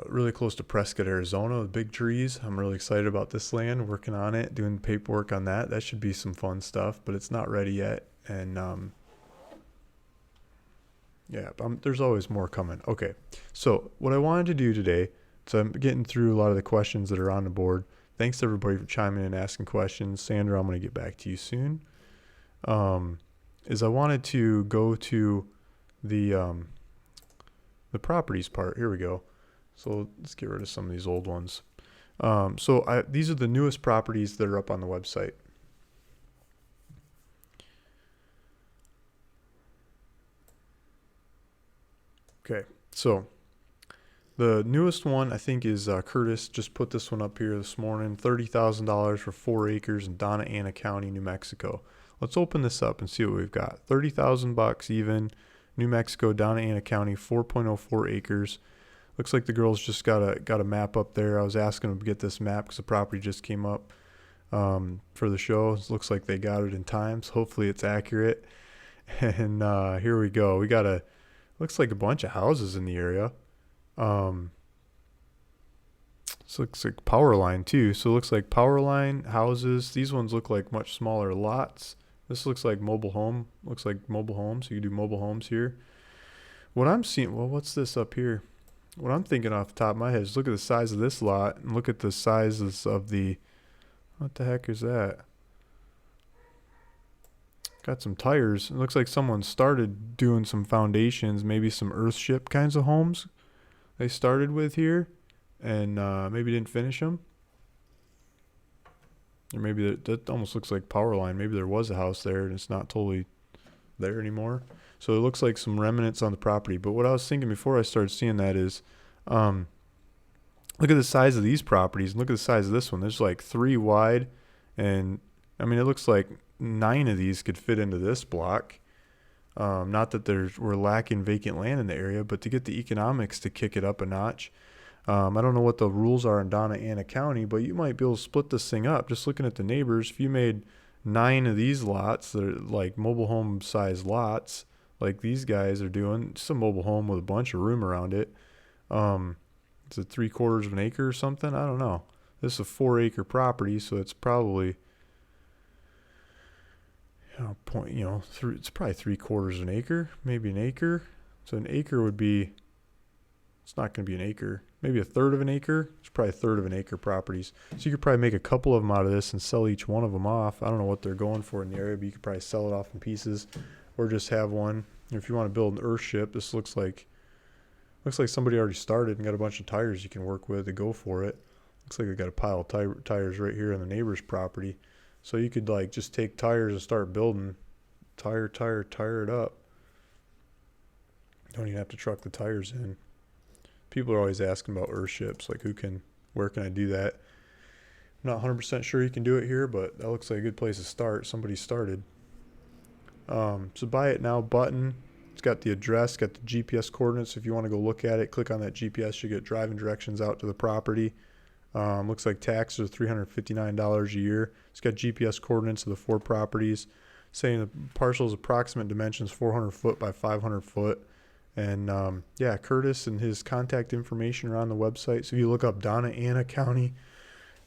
really close to Prescott, Arizona, with big trees. I'm really excited about this land, working on it, doing paperwork on that. That should be some fun stuff, but it's not ready yet. And yeah, there's always more coming. Okay, so what I wanted to do today, so I'm getting through a lot of the questions that are on the board. Thanks to everybody for chiming in and asking questions. Sandra, I'm going to get back to you soon. Is I wanted to go to the properties part. Here we go. So let's get rid of some of these old ones. These are the newest properties that are up on the website. Okay, so the newest one I think is Curtis. Just put this one up here this morning. $30,000 for 4 acres in Donna Ana County, New Mexico. Let's open this up and see what we've got. $30,000 even. New Mexico, Donna Ana County, 4.04 acres. Looks like the girls just got a map up there. I was asking them to get this map because the property just came up for the show. It looks like they got it in time, so hopefully it's accurate. And here we go. We got looks like a bunch of houses in the area. This looks like power line too. So it looks like power line, houses. These ones look like much smaller lots. This looks like mobile home. Looks like mobile homes. So you can do mobile homes here. What I'm seeing, well, what's this up here? What I'm thinking off the top of my head is look at the size of this lot and look at the sizes of the, what the heck is that? Got some tires. It looks like someone started doing some foundations, maybe some earthship kinds of homes they started with here and maybe didn't finish them. Or maybe that almost looks like power line. Maybe there was a house there and it's not totally there anymore. So it looks like some remnants on the property. But what I was thinking before I started seeing that is, look at the size of these properties and look at the size of this one. There's like 3 wide, and I mean it looks like 9 of these could fit into this block. Not that we're lacking vacant land in the area, but to get the economics to kick it up a notch. I don't know what the rules are in Donna Ana County, but you might be able to split this thing up. Just looking at the neighbors, if you made 9 of these lots that are like mobile home size lots, like these guys are doing, just a mobile home with a bunch of room around it. It's a 3/4 of an acre or something. I don't know. This is a 4-acre property, so it's probably, it's probably 3/4 of an acre, maybe an acre. So an acre would be, it's not going to be an acre, maybe 1/3 of an acre. It's probably 1/3 of an acre properties. So you could probably make a couple of them out of this and sell each one of them off. I don't know what they're going for in the area, but you could probably sell it off in pieces or just have one. If you want to build an earthship, this looks like somebody already started and got a bunch of tires you can work with to go for it. Looks like they got a pile of tires right here on the neighbor's property. So you could like just take tires and start building, tire it up. Don't even have to truck the tires in. People are always asking about earthships, like where can I do that? I'm not 100% sure you can do it here, but that looks like a good place to start. Somebody started. So buy it now button. It's got the address, got the GPS coordinates. If you want to go look at it, click on that GPS. You get driving directions out to the property. Looks like taxes are $359 a year. It's got GPS coordinates of the 4 properties, saying the parcel's approximate dimensions 400 foot by 500 foot. And yeah, Curtis and his contact information are on the website. So if you look up Donna Ana County,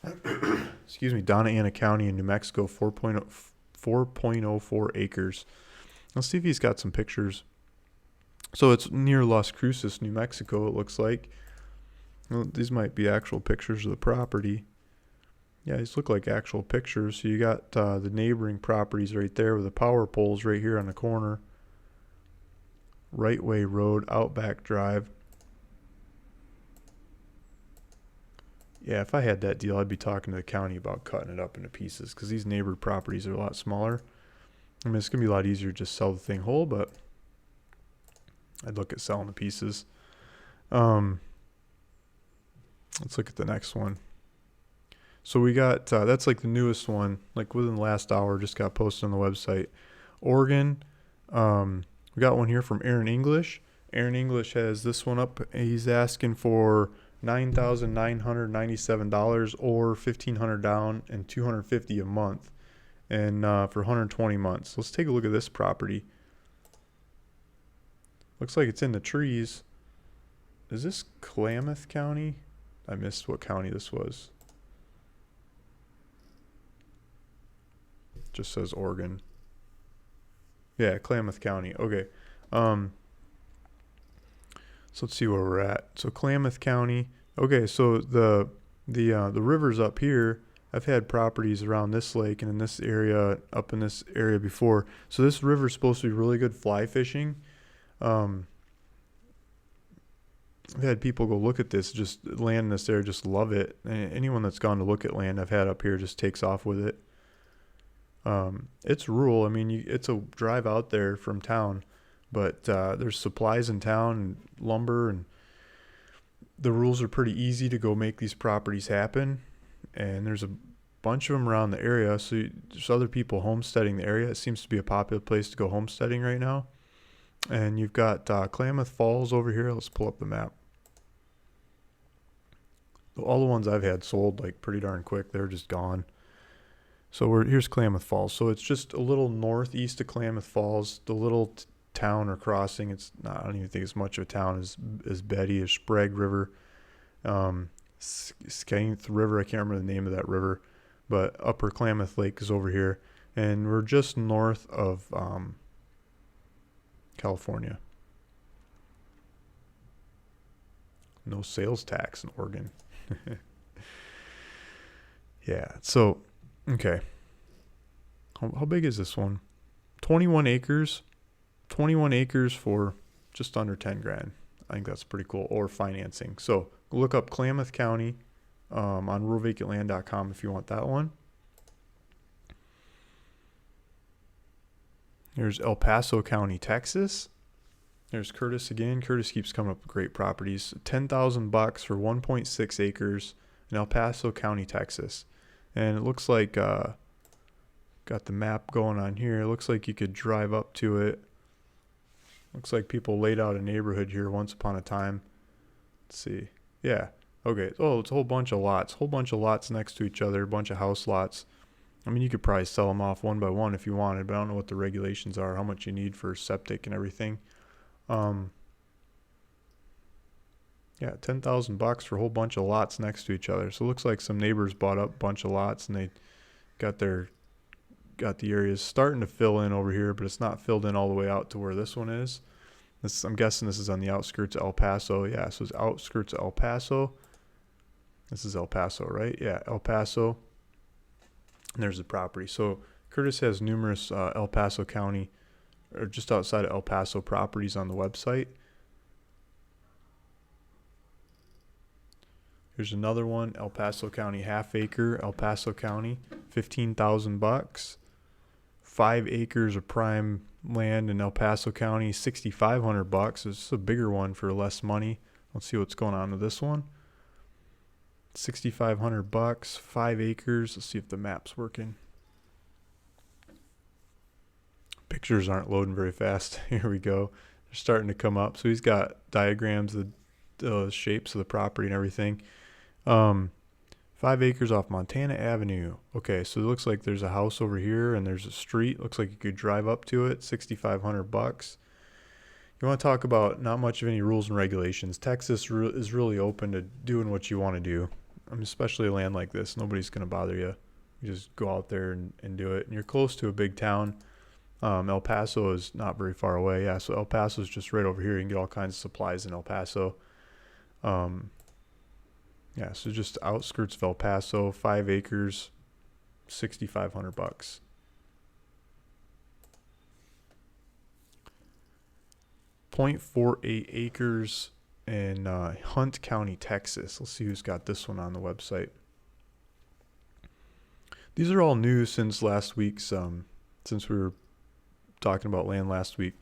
Donna Ana County in New Mexico, 4.04 acres. Let's see if he's got some pictures. So it's near Las Cruces, New Mexico, it looks like. Well, these might be actual pictures of the property. Yeah, these look like actual pictures. So you got the neighboring properties right there with the power poles right here on the corner. Right Way Road, Outback Drive. Yeah, if I had that deal, I'd be talking to the county about cutting it up into pieces because these neighbor properties are a lot smaller. I mean, it's going to be a lot easier to just sell the thing whole, but I'd look at selling the pieces. Let's look at the next one. So we got, that's like the newest one, like within the last hour, just got posted on the website. Oregon, we got one here from Aaron English. Aaron English has this one up. He's asking for $9,997 or $1,500 down and $250 a month, and for 120 months. Let's take a look at this property. Looks like it's in the trees. Is this Klamath County? I missed what county this was. Just says Oregon. Yeah, Klamath County. Okay. So let's see where we're at. So Klamath County. Okay, so the river's up here. I've had properties around this lake and in this area, up in this area before. So this river's supposed to be really good fly fishing. I've had people go look at this, just land in this area, just love it. And anyone that's gone to look at land I've had up here just takes off with it. It's rural. I mean, it's a drive out there from town, but there's supplies in town and lumber, and the rules are pretty easy to go make these properties happen. And there's a bunch of them around the area. So there's other people homesteading the area. It seems to be a popular place to go homesteading right now. And you've got Klamath Falls over here. Let's pull up the map. All the ones I've had sold like pretty darn quick. They're just gone. So here's Klamath Falls. So it's just a little northeast of Klamath Falls. The little town or crossing. It's not. I don't even think it's much of a town. As Betty, as Sprague River, Skeynth River. I can't remember the name of that river, but Upper Klamath Lake is over here, and we're just north of California. No sales tax in Oregon. Yeah. So, okay. How big is this one? 21 acres. 21 acres for just under 10 grand. I think that's pretty cool. Or financing. So look up Klamath County on ruralvacantland.com if you want that one. There's El Paso County, Texas. There's Curtis again. Curtis keeps coming up with great properties. $10,000 for 1.6 acres in El Paso County, Texas. And it looks like, got the map going on here. It looks like you could drive up to it. Looks like people laid out a neighborhood here once upon a time. Let's see. Yeah. Okay. Oh, it's a whole bunch of lots. Whole bunch of lots next to each other. A bunch of house lots. I mean, you could probably sell them off one by one if you wanted, but I don't know what the regulations are, how much you need for septic and everything. Yeah, $10,000 for a whole bunch of lots next to each other. So it looks like some neighbors bought up a bunch of lots and they got the areas starting to fill in over here, but it's not filled in all the way out to where this one is. I'm guessing this is on the outskirts of El Paso. Yeah, so it's outskirts of El Paso. This is El Paso, right? Yeah, El Paso. And there's the property. So Curtis has numerous El Paso County, or just outside of El Paso properties on the website. Here's another one, El Paso County, half acre, El Paso County, $15,000. 5 acres of prime land in El Paso County, $6,500. This is a bigger one for less money. Let's see what's going on with this one. $6,500, 5 acres. Let's see if the map's working. Pictures aren't loading very fast. Here we go. They're starting to come up. So he's got diagrams, the shapes of the property and everything. 5 acres off Montana Avenue. Okay, so it looks like there's a house over here and there's a street. Looks like you could drive up to it. $6,500. You want to talk about not much of any rules and regulations. Texas is really open to doing what you want to do. Especially a land like this. Nobody's going to bother you. You just go out there and do it. And you're close to a big town. El Paso is not very far away. Yeah, so El Paso is just right over here. You can get all kinds of supplies in El Paso. Yeah, so just outskirts of El Paso, 5 acres, $6,500. 0.48 acres in Hunt County, Texas. Let's see who's got this one on the website. These are all new since last week's, since we were talking about land last week.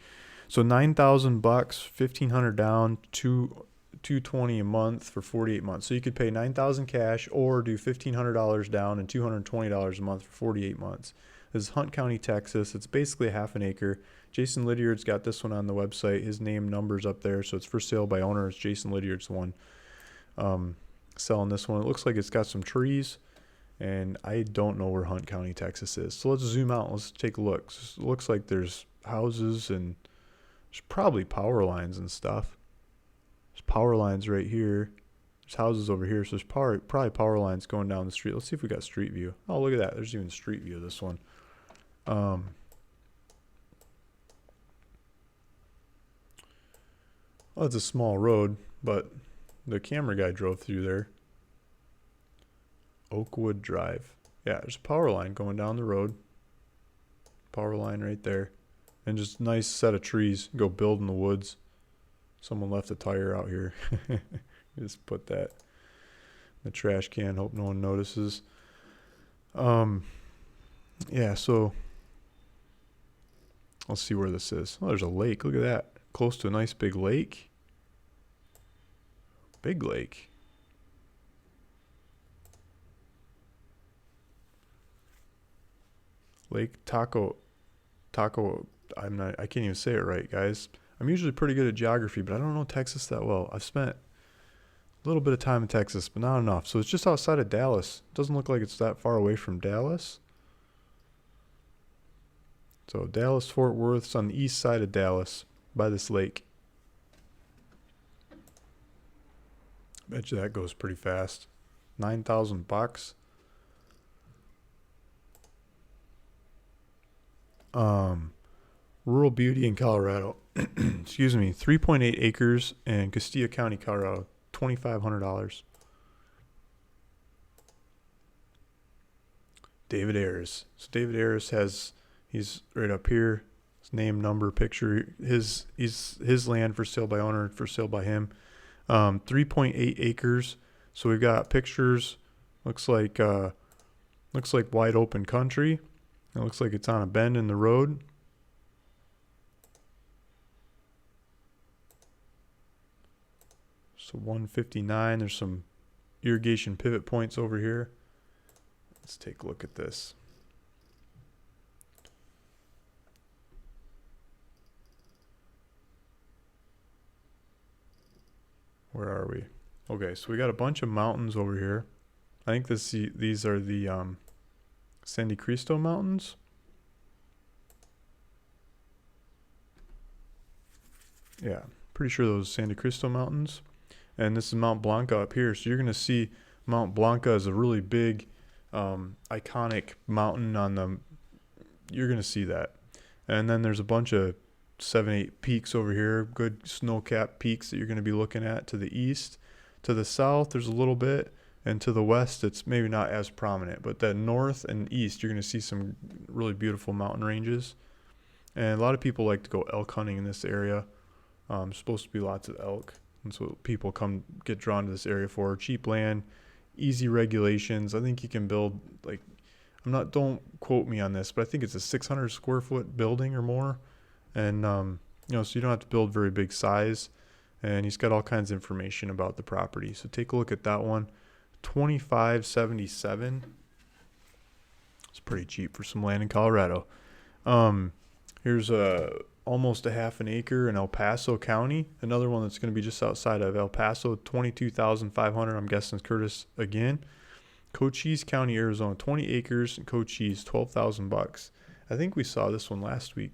So $9,000, $1,500 down, $220 a month for 48 months. So you could pay $9,000 cash or do $1,500 down and $220 a month for 48 months. This is Hunt County, Texas. It's basically half an acre. Jason Lydiard's got this one on the website. His name, numbers up there. So it's for sale by owner. It's Jason Lydiard's the one selling this one. It looks like it's got some trees. And I don't know where Hunt County, Texas is. So let's zoom out. Let's take a look. So it looks like there's houses and there's probably power lines and stuff. There's power lines right here. There's houses over here. So there's probably power lines going down the street. Let's see if we got street view. Oh, look at that. There's even street view of this one. Oh, it's a small road, but the camera guy drove through there. Oakwood Drive. Yeah, there's a power line going down the road. Power line right there. And just nice set of trees. Go build in the woods. Someone left a tire out here. Just put that in the trash can. Hope no one notices. Yeah, so let's see where this is. Oh, there's a lake. Look at that. Close to a nice big lake. Big lake. Lake Taco. I can't even say it right, guys. I'm usually pretty good at geography, but I don't know Texas that well. I've spent a little bit of time in Texas, but not enough. So it's just outside of Dallas. It doesn't look like it's that far away from Dallas. So Dallas, Fort Worth's on the east side of Dallas by this lake. Bet you that goes pretty fast. $9,000. Rural beauty in Colorado. Excuse me. 3.8 acres in Castilla County, Colorado. $2,500. David Ayers. So David Ayers he's right up here. His name, number, picture. His land for sale by owner, for sale by him. 3.8 acres. So we've got pictures. Looks like wide open country. It looks like it's on a bend in the road. So 159. There's some irrigation pivot points over here. Let's take a look at this. Where are we? Okay, so we got a bunch of mountains over here. I think these are the San Cristo Mountains. Yeah, pretty sure those San Cristo Mountains. And this is Mount Blanca up here. So you're going to see Mount Blanca is a really big, iconic mountain on the... You're going to see that. And then there's a bunch of 7-8 peaks over here. Good snow-capped peaks that you're going to be looking at to the east. To the south, there's a little bit. And to the west, it's maybe not as prominent. But the north and east, you're going to see some really beautiful mountain ranges. And a lot of people like to go elk hunting in this area. Supposed to be lots of elk. That's what people get drawn to this area for. Cheap land, easy regulations. I think you can build, don't quote me on this, but I think it's a 600 square foot building or more. And, so you don't have to build very big size. And he's got all kinds of information about the property. So take a look at that one. 2577. It's pretty cheap for some land in Colorado. Here's almost a half an acre in El Paso County. Another one that's going to be just outside of El Paso, 22,500. I'm guessing it's Curtis again. Cochise County, Arizona, 20 acres in Cochise, $12,000. I think we saw this one last week.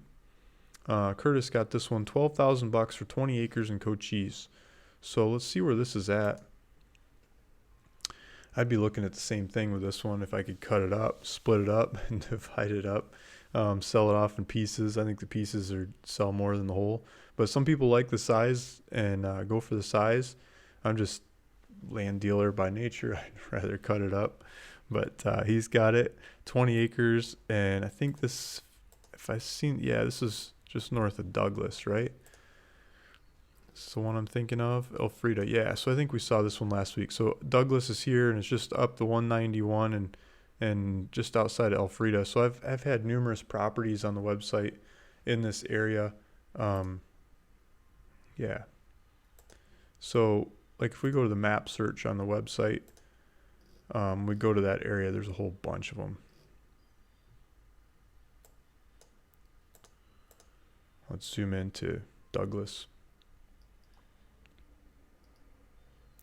Curtis got this one, $12,000 for 20 acres in Cochise. So let's see where this is at. I'd be looking at the same thing with this one if I could cut it up, split it up, and divide it up, sell it off in pieces. I think the pieces sell more than the whole. But some people like the size and go for the size. I'm just land dealer by nature. I'd rather cut it up. But he's got it, 20 acres, and I think this, this is just north of Douglas, right? This is the one I'm thinking of, Elfrida. Yeah, so I think we saw this one last week. So Douglas is here, and it's just up the 191 and just outside of Elfrida. So I've had numerous properties on the website in this area. Yeah. So like if we go to the map search on the website, we go to that area, there's a whole bunch of them. Let's zoom into Douglas.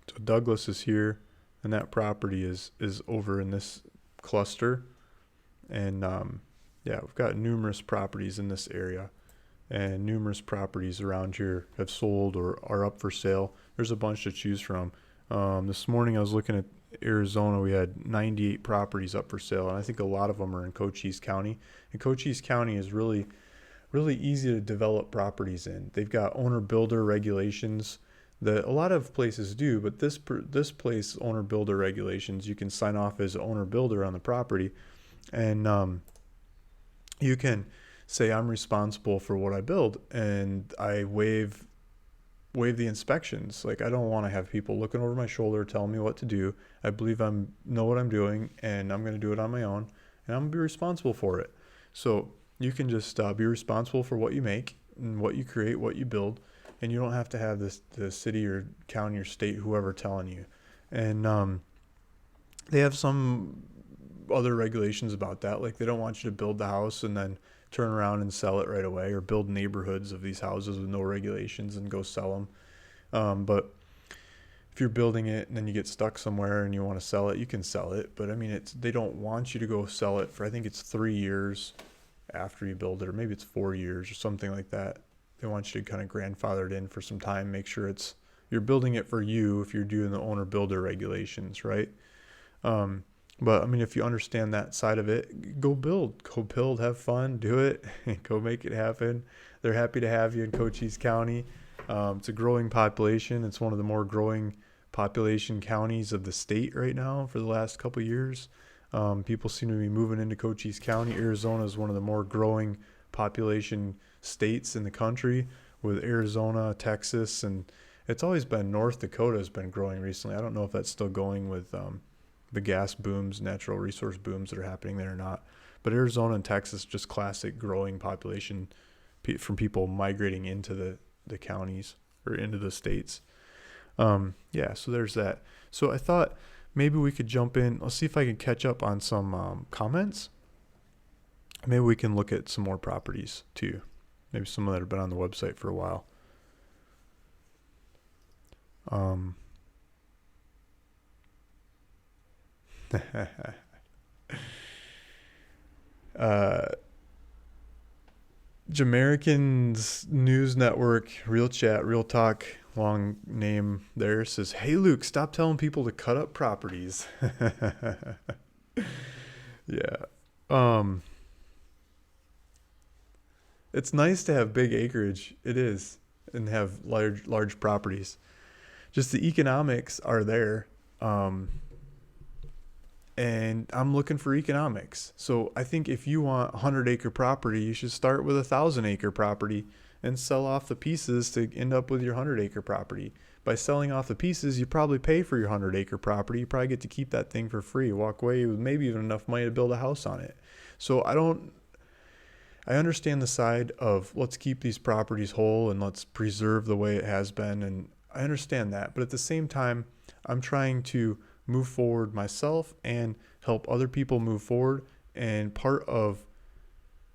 So Douglas is here, and that property is over in this cluster. And we've got numerous properties in this area, and numerous properties around here have sold or are up for sale. There's a bunch to choose from. This morning I was looking at Arizona. We had 98 properties up for sale, and I think a lot of them are in Cochise County. And Cochise County is really easy to develop properties in. They've got owner-builder regulations that a lot of places do, but this place, owner-builder regulations, you can sign off as owner-builder on the property, and you can say, I'm responsible for what I build, and I waive the inspections. Like, I don't want to have people looking over my shoulder telling me what to do. I believe I know what I'm doing, and I'm going to do it on my own, and I'm going to be responsible for it. So you can just be responsible for what you make and what you create, what you build, and you don't have to have the city or county or state, whoever, telling you. And they have some other regulations about that. Like, they don't want you to build the house and then turn around and sell it right away, or build neighborhoods of these houses with no regulations and go sell them. But if you're building it and then you get stuck somewhere and you want to sell it, you can sell it. But I mean, they don't want you to go sell it for, I think it's 3 years after you build it, or maybe it's 4 years or something like that. They want you to kind of grandfather it in for some time, make sure you're building it for you if you're doing the owner builder regulations, right? But I mean, if you understand that side of it, go build, have fun, do it, go make it happen. They're happy to have you in Cochise County. It's a growing population. It's one of the more growing population counties of the state right now for the last couple of years. People seem to be moving into Cochise County. Arizona is one of the more growing population states in the country, with Arizona, Texas, and it's always been North Dakota has been growing recently. I don't know if that's still going with the gas booms, natural resource booms that are happening there or not. But Arizona and Texas, just classic growing population from people migrating into the counties or into the states. So there's that. So I thought maybe we could jump in. Let's see if I can catch up on some comments. Maybe we can look at some more properties too. Maybe some that have been on the website for a while. Jamaican's News Network, Real Chat, Real Talk, long name there, says, "Hey Luke, stop telling people to cut up properties." Yeah. It's nice to have big acreage. It is, and have large properties. Just the economics are there. And I'm looking for economics. So I think if you want a 100-acre property, you should start with a 1,000-acre property and sell off the pieces to end up with your 100-acre property. By selling off the pieces, you probably pay for your 100-acre property. You probably get to keep that thing for free, walk away with maybe even enough money to build a house on it. So I don't I understand the side of let's keep these properties whole and let's preserve the way it has been. And I understand that. But at the same time, I'm trying to move forward myself and help other people move forward. And part of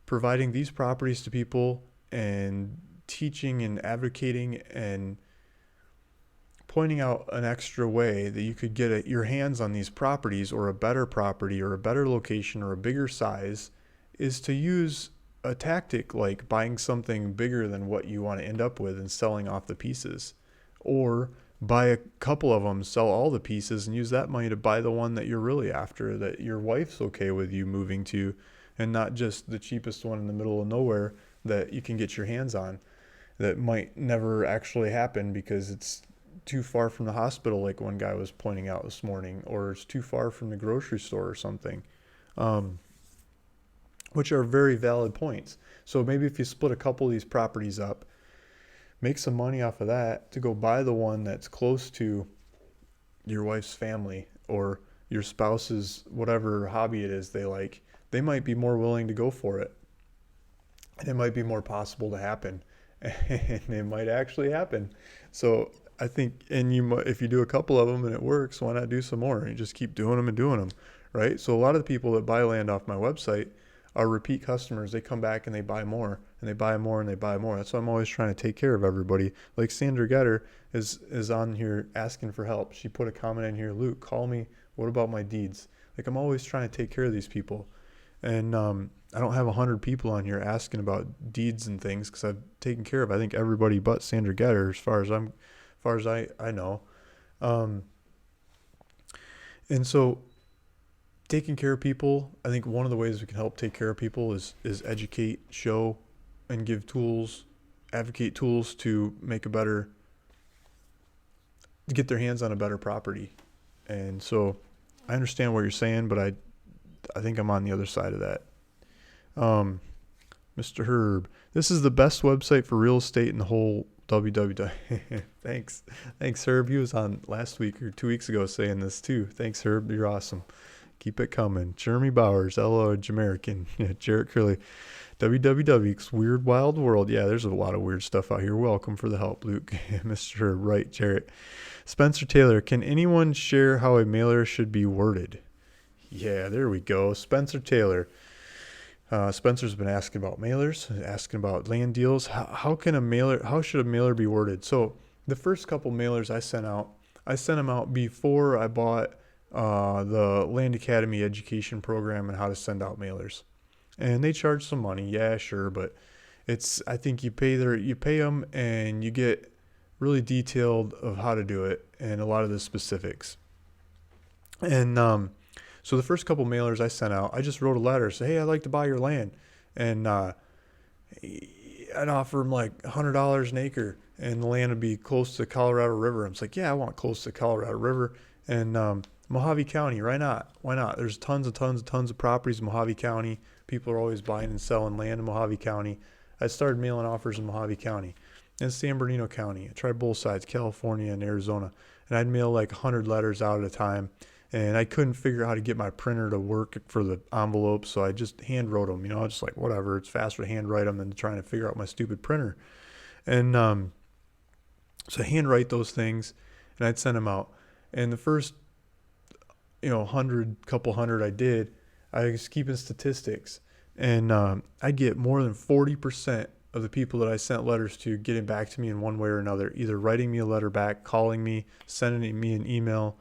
providing these properties to people and teaching and advocating and pointing out an extra way that you could get your hands on these properties, or a better property or a better location or a bigger size, is to use a tactic like buying something bigger than what you want to end up with and selling off the pieces, or buy a couple of them, sell all the pieces, and use that money to buy the one that you're really after, that your wife's okay with you moving to, and not just the cheapest one in the middle of nowhere that you can get your hands on that might never actually happen because it's too far from the hospital, like one guy was pointing out this morning, or it's too far from the grocery store or something, which are very valid points. So maybe if you split a couple of these properties up, make some money off of that to go buy the one that's close to your wife's family or your spouse's whatever hobby it is they like, they might be more willing to go for it. And it might be more possible to happen. And it might actually happen. So I think, and if you do a couple of them and it works, why not do some more? And you just keep doing them and doing them, right? So a lot of the people that buy land off my website are repeat customers. They come back and they buy more and they buy more and they buy more. That's why I'm always trying to take care of everybody. Like Sandra Getter is on here asking for help. She put a comment in here, Luke, call me. What about my deeds? Like, I'm always trying to take care of these people. And I don't have 100 people on here asking about deeds and things because I've taken care of, I think, everybody but Sandra Getter as far as I know. And so taking care of people, I think one of the ways we can help take care of people is educate, show, and give tools, advocate tools to to get their hands on a better property. And so I understand what you're saying, but I think I'm on the other side of that. Mr. Herb, this is the best website for real estate in the whole www. Thanks, Herb. He was on last week or 2 weeks ago saying this too. Thanks, Herb. You're awesome. Keep it coming. Jeremy Bowers, Ella Jamaican, Jarrett Curley, www. Weird Wild World. Yeah, there's a lot of weird stuff out here. Welcome for the help, Luke. Mr. Herb, right, Jarrett. Spencer Taylor, can anyone share how a mailer should be worded? Yeah, there we go. Spencer Taylor. Spencer's been asking about mailers, asking about land deals. How should a mailer be worded? So the first couple mailers I sent them out before I bought the Land Academy education program and how to send out mailers. And they charge some money. Yeah, sure. But I think you pay them and you get really detailed of how to do it and a lot of the specifics. And, so the first couple mailers I sent out, I just wrote a letter, say, hey, I'd like to buy your land. And I'd offer them like $100 an acre, and the land would be close to the Colorado River. I was like, yeah, I want close to the Colorado River. And Mojave County, why not? There's tons of properties in Mojave County. People are always buying and selling land in Mojave County. I started mailing offers in Mojave County and San Bernardino County. I tried both sides, California and Arizona. And I'd mail like 100 letters out at a time. And I couldn't figure out how to get my printer to work for the envelopes, so I just hand wrote them. Just like, whatever, it's faster to hand write them than trying to figure out my stupid printer. And so I hand write those things, and I'd send them out. And the first, couple hundred I did, I was keeping statistics. And I'd get more than 40% of the people that I sent letters to getting back to me in one way or another, either writing me a letter back, calling me, sending me an email,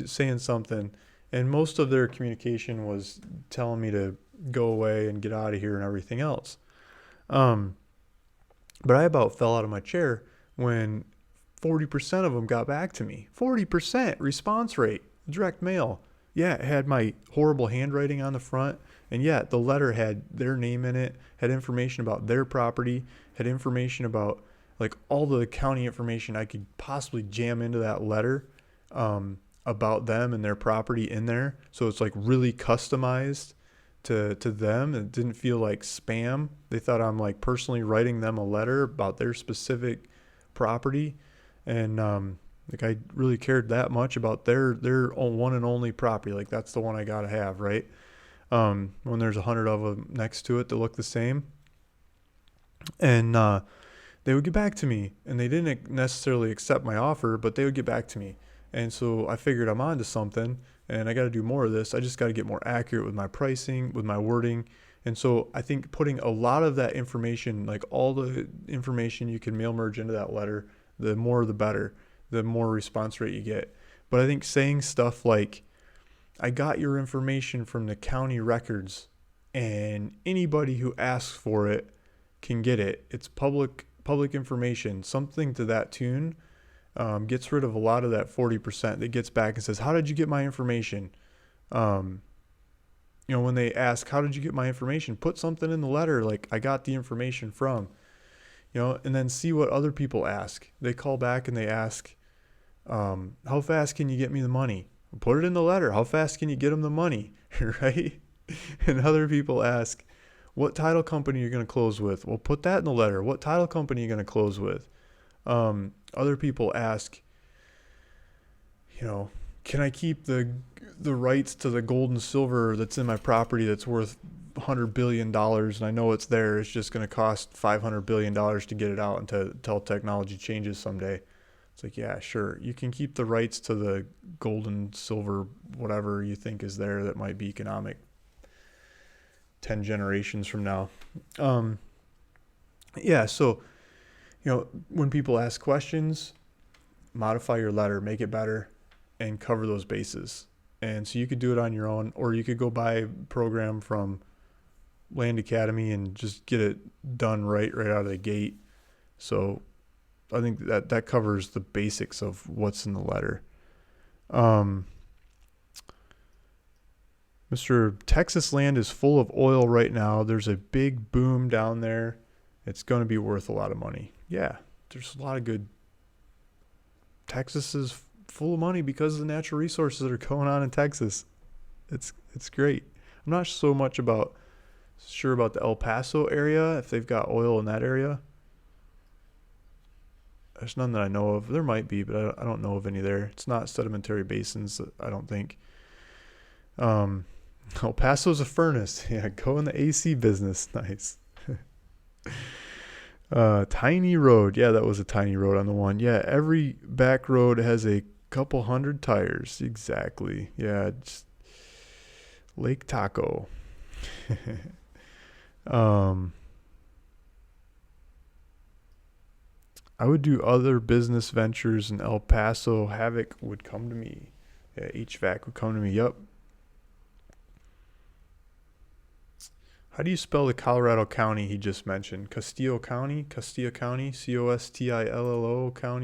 saying something. And most of their communication was telling me to go away and get out of here and everything else. But I about fell out of my chair when 40% of them got back to me. 40% response rate, direct mail. Yeah, it had my horrible handwriting on the front. And yeah, the letter had their name in it, had information about their property, had information about like all the county information I could possibly jam into that letter. About them and their property in there. So it's like really customized to them. It didn't feel like spam. They thought I'm like personally writing them a letter about their specific property. And like I really cared that much about their one and only property. Like that's the one I got to have, right? when there's 100 of them next to it that look the same. And they would get back to me, and they didn't necessarily accept my offer, but they would get back to me. And so I figured I'm onto something, and I got to do more of this. I just got to get more accurate with my pricing, with my wording. And so I think putting a lot of that information, like all the information you can mail merge into that letter, the more the better, the more response rate you get. But I think saying stuff like, I got your information from the county records, and anybody who asks for it can get it. It's public information. Something to that tune gets rid of a lot of that 40% that gets back and says, how did you get my information? When they ask, how did you get my information? Put something in the letter like, I got the information from, and then see what other people ask. They call back and they ask, how fast can you get me the money? Put it in the letter. How fast can you get them the money? Right? And other people ask, what title company you're going to close with? Well, put that in the letter. What title company you're going to close with? Other people ask, can I keep the rights to the gold and silver that's in my property that's worth $100 billion, and I know it's there. It's just going to cost $500 billion to get it out until technology changes someday. It's like, yeah, sure. You can keep the rights to the gold and silver, whatever you think is there that might be economic 10 generations from now. So, when people ask questions, modify your letter, make it better, and cover those bases. And so you could do it on your own, or you could go buy a program from Land Academy and just get it done right out of the gate. So I think that covers the basics of what's in the letter. Mr. Texas land is full of oil right now. There's a big boom down there. It's going to be worth a lot of money. Yeah, there's a lot of good. Texas is full of money because of the natural resources that are going on in Texas. It's great. I'm not sure about the El Paso area, if they've got oil in that area. There's none that I know of. There might be, but I don't know of any there. It's not sedimentary basins, I don't think. El Paso's a furnace. Yeah, go in the AC business. Nice. Tiny road. Yeah, that was a tiny road on the one. Yeah, every back road has a couple hundred tires. Exactly. Yeah, just Lake Taco. I would do other business ventures in El Paso. Havoc would come to me. Yeah, HVAC would come to me. Yup. How do you spell the Colorado county he just mentioned? Castillo County? Costillo County,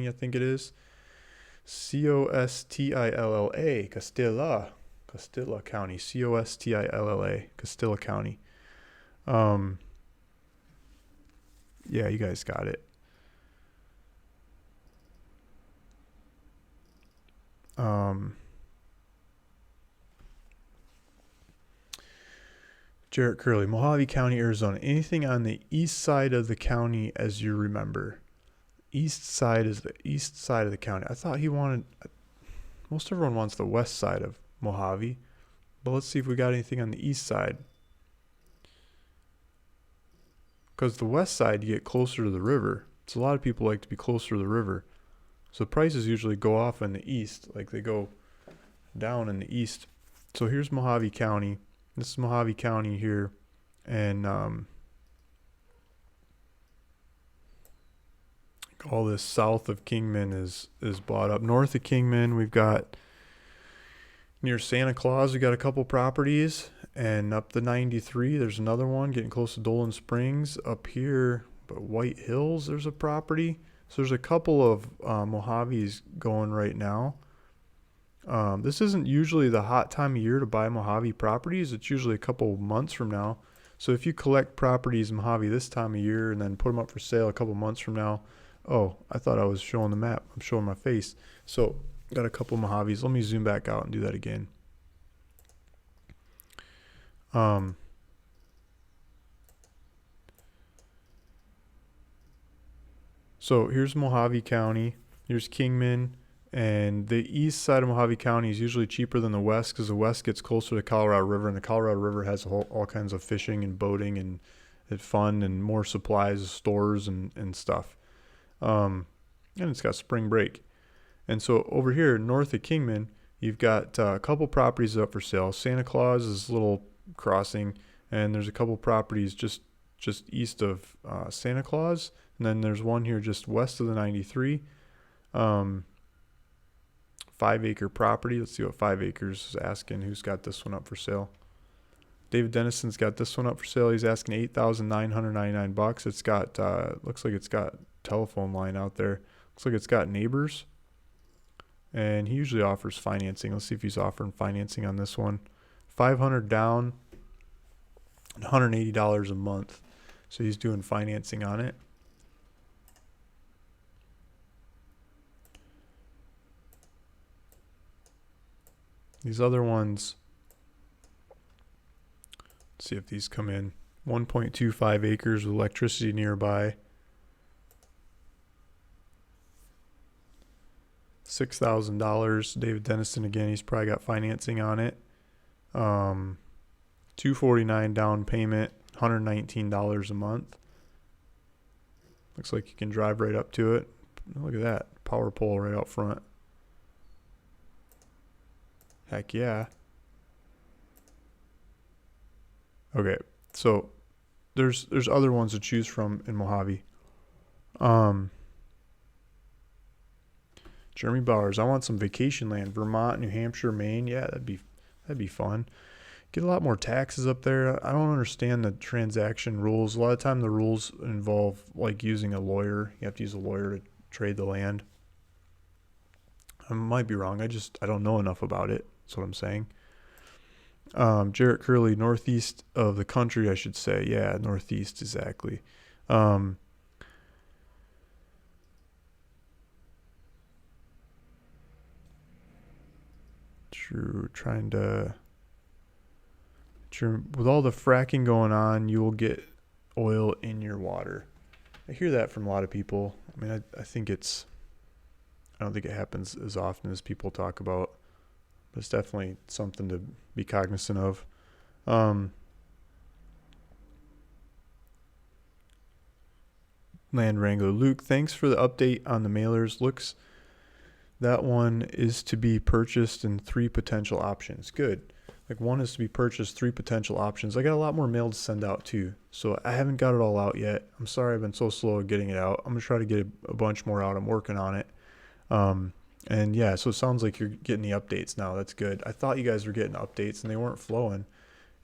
I think it is. Costilla. Costilla County. Costilla. Costilla County. Yeah, you guys got it. Jarrett Curley, Mojave County, Arizona. Anything on the east side of the county as you remember? East side is the east side of the county. I thought he wanted, most everyone wants the west side of Mojave. But let's see if we got anything on the east side. Because the west side, you get closer to the river. So a lot of people like to be closer to the river. So prices usually go off in the east. Like they go down in the east. So here's Mojave County. This is Mojave County here. And all this south of Kingman is bought up. North of Kingman, we've got near Santa Claus, we got a couple properties. And up the 93, there's another one getting close to Dolan Springs. Up here, but White Hills, there's a property. So there's a couple of Mojaves going right now. This isn't usually the hot time of year to buy Mojave properties. It's usually a couple months from now. So if you collect properties in Mojave this time of year and then put them up for sale a couple months from now. Oh, I thought I was showing the map. I'm showing my face. So got a couple Mojaves. Let me zoom back out and do that again. So here's Mojave County. Here's Kingman. And the east side of Mojave County is usually cheaper than the west because the west gets closer to the Colorado River, and the Colorado River has all kinds of fishing and boating and fun and more supplies, stores and stuff. And it's got spring break. And so over here north of Kingman, you've got a couple properties up for sale. Santa Claus is a little crossing, and there's a couple properties just east of Santa Claus, and then there's one here just west of the 93. 5-acre property. Let's see what 5 acres is asking. Who's got this one up for sale? David Dennison's got this one up for sale. He's asking $8,999. It's got looks like it's got telephone line out there. Looks like it's got neighbors. And he usually offers financing. Let's see if he's offering financing on this one. $500 down, $180 a month. So he's doing financing on it. These other ones, let's see if these come in. 1.25 acres with electricity nearby. $6,000. David Dennison again. He's probably got financing on it. $249 down payment. $119 a month. Looks like you can drive right up to it. Look at that power pole right out front. Heck yeah. Okay, so there's other ones to choose from in Mojave. Jeremy Bowers, I want some vacation land. Vermont, New Hampshire, Maine. Yeah, that'd be fun. Get a lot more taxes up there. I don't understand the transaction rules. A lot of time the rules involve like using a lawyer. You have to use a lawyer to trade the land. I might be wrong. I don't know enough about it. That's what I'm saying. Jarrett Curley, northeast of the country, I should say. Yeah, northeast, exactly. True, with all the fracking going on, you will get oil in your water. I hear that from a lot of people. I mean, I don't think it happens as often as people talk about. But it's definitely something to be cognizant of. Land Wrangler Luke, thanks for the update on the mailers. That one is to be purchased in 3 potential options. Good. Like one is to be purchased, 3 potential options. I got a lot more mail to send out too, so I haven't got it all out yet. I'm sorry I've been so slow at getting it out. I'm gonna try to get a bunch more out. I'm working on it. And yeah, so it sounds like you're getting the updates now. That's good. I thought you guys were getting updates and they weren't flowing,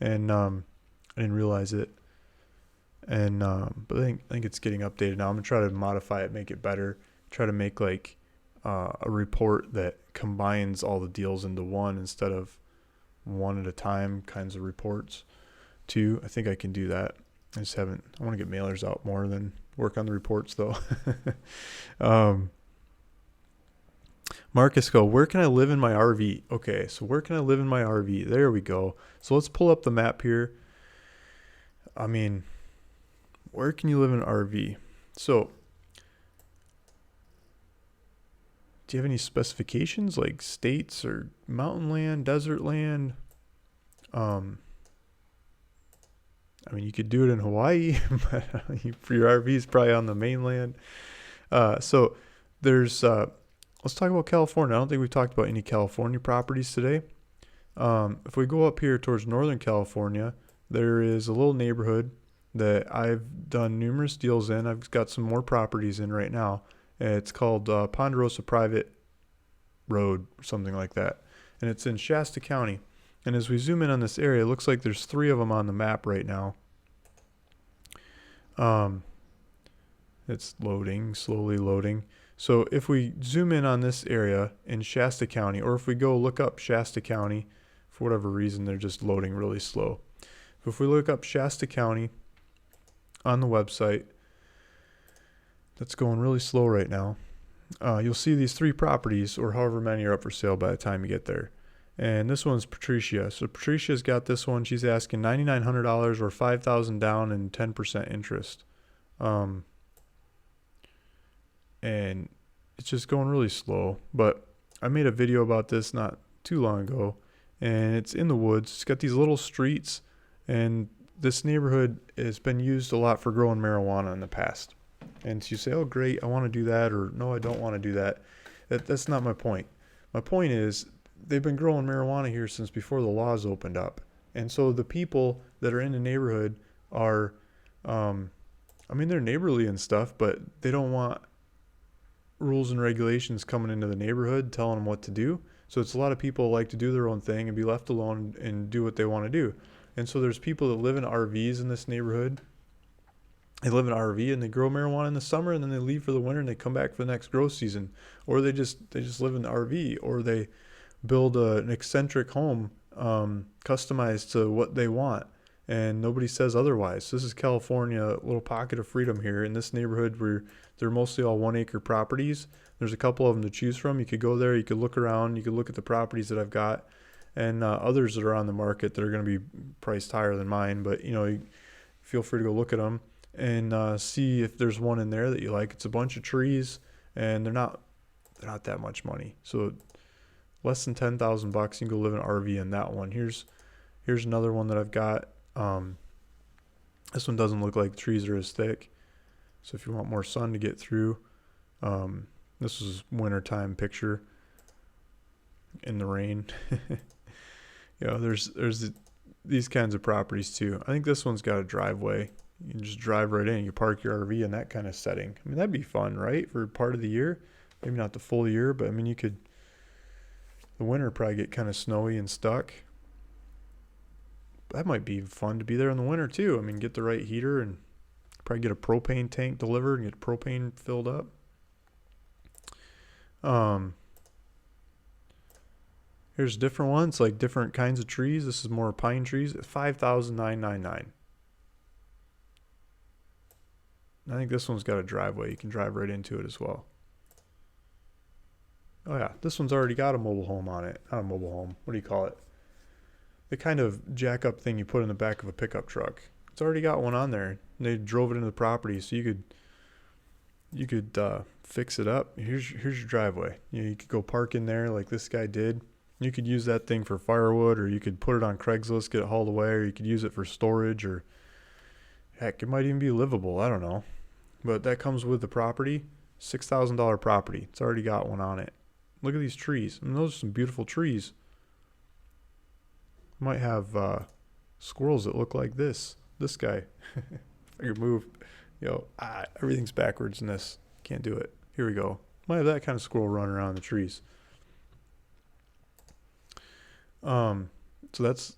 and I didn't realize it. And but I think it's getting updated now. I'm gonna try to modify it, make it better. Try to make like a report that combines all the deals into one instead of one at a time kinds of reports too. I think I can do that. I want to get mailers out more than work on the reports though. Marcus where can I live in my RV? Okay, so where can I live in my RV? There we go. So let's pull up the map here. I mean, where can you live in an RV? So do you have any specifications like states or mountain land, desert land? I mean, you could do it in Hawaii, but for your RVs, probably on the mainland. So there's, let's talk about California. I don't think we've talked about any California properties today. If we go up here towards Northern California, there is a little neighborhood that I've done numerous deals in. I've got some more properties in right now. It's called Ponderosa Private Road or something like that. And it's in Shasta County. And as we zoom in on this area, it looks like there's 3 of them on the map right now. It's loading, slowly loading. So if we zoom in on this area in Shasta County, or if we go look up Shasta County, for whatever reason, they're just loading really slow. But if we look up Shasta County on the website, that's going really slow right now. You'll see these 3 properties, or however many are up for sale by the time you get there. And this one's Patricia. So Patricia's got this one. She's asking $9,900 or $5,000 down and 10% interest. And it's just going really slow. But I made a video about this not too long ago, and it's in the woods. It's got these little streets, and this neighborhood has been used a lot for growing marijuana in the past. And so you say, oh, great, I want to do that, or no, I don't want to do that. That's not my point. My point is they've been growing marijuana here since before the laws opened up. And so the people that are in the neighborhood are, they're neighborly and stuff, but they don't want rules and regulations coming into the neighborhood telling them what to do. So it's a lot of people like to do their own thing and be left alone and do what they want to do. And so there's people that live in RVs in this neighborhood. They live in an RV and they grow marijuana in the summer, and then they leave for the winter and they come back for the next grow season. Or they just live in the RV, or they build an eccentric home customized to what they want, and nobody says otherwise. This is California, a little pocket of freedom here in this neighborhood where they're mostly all 1 acre properties. There's a couple of them to choose from. You could go there, you could look around, you could look at the properties that I've got, and others that are on the market that are going to be priced higher than mine. But you feel free to go look at them and see if there's one in there that you like. It's a bunch of trees, and they're not that much money. So less than $10,000, you can go live in an RV in that one. Here's another one that I've got. This one doesn't look like the trees are as thick. So if you want more sun to get through, this is wintertime picture in the rain. There's these kinds of properties too. I think this one's got a driveway. You can just drive right in. You park your RV in that kind of setting. I mean, that'd be fun, right? For part of the year. Maybe not the full year, but I mean, the winter probably get kind of snowy and stuck. That might be fun to be there in the winter too. I mean, get the right heater and probably get a propane tank delivered and get propane filled up. Here's different ones, like different kinds of trees. This is more pine trees. $5,999. I think this one's got a driveway. You can drive right into it as well. Oh yeah, this one's already got a mobile home on it. Not a mobile home. What do you call it? The kind of jack-up thing you put in the back of a pickup truck. It's already got one on there. They drove it into the property, so you could fix it up. Here's your driveway. You could go park in there like this guy did. You could use that thing for firewood, or you could put it on Craigslist, get it hauled away, or you could use it for storage, or heck, it might even be livable. I don't know. But that comes with the property. $6,000 property. It's already got one on it. Look at these trees. I mean, those are some beautiful trees. Might have squirrels that look like this. This guy. If I could move. Everything's backwards in this. Can't do it. Here we go. Might have that kind of squirrel running around the trees. So that's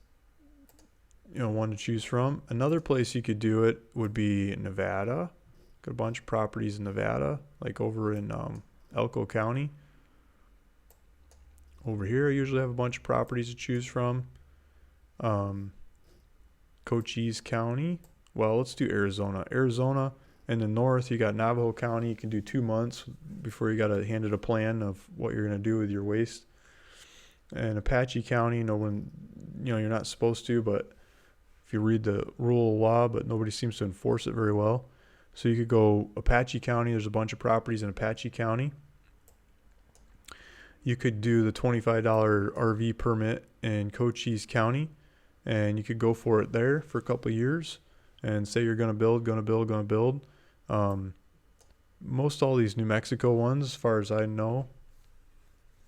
one to choose from. Another place you could do it would be Nevada. Got a bunch of properties in Nevada, like over in Elko County. Over here, I usually have a bunch of properties to choose from. Cochise County. Well, let's do Arizona. Arizona in the north, you got Navajo County. You can do 2 months before you got to hand it a plan of what you're going to do with your waste. And Apache County, no one, you're not supposed to, but if you read the rule of law, but nobody seems to enforce it very well. So you could go Apache County. There's a bunch of properties in Apache County. You could do the $25 RV permit in Cochise County, and you could go for it there for a couple of years and say you're going to build. Most all these New Mexico ones, as far as I know,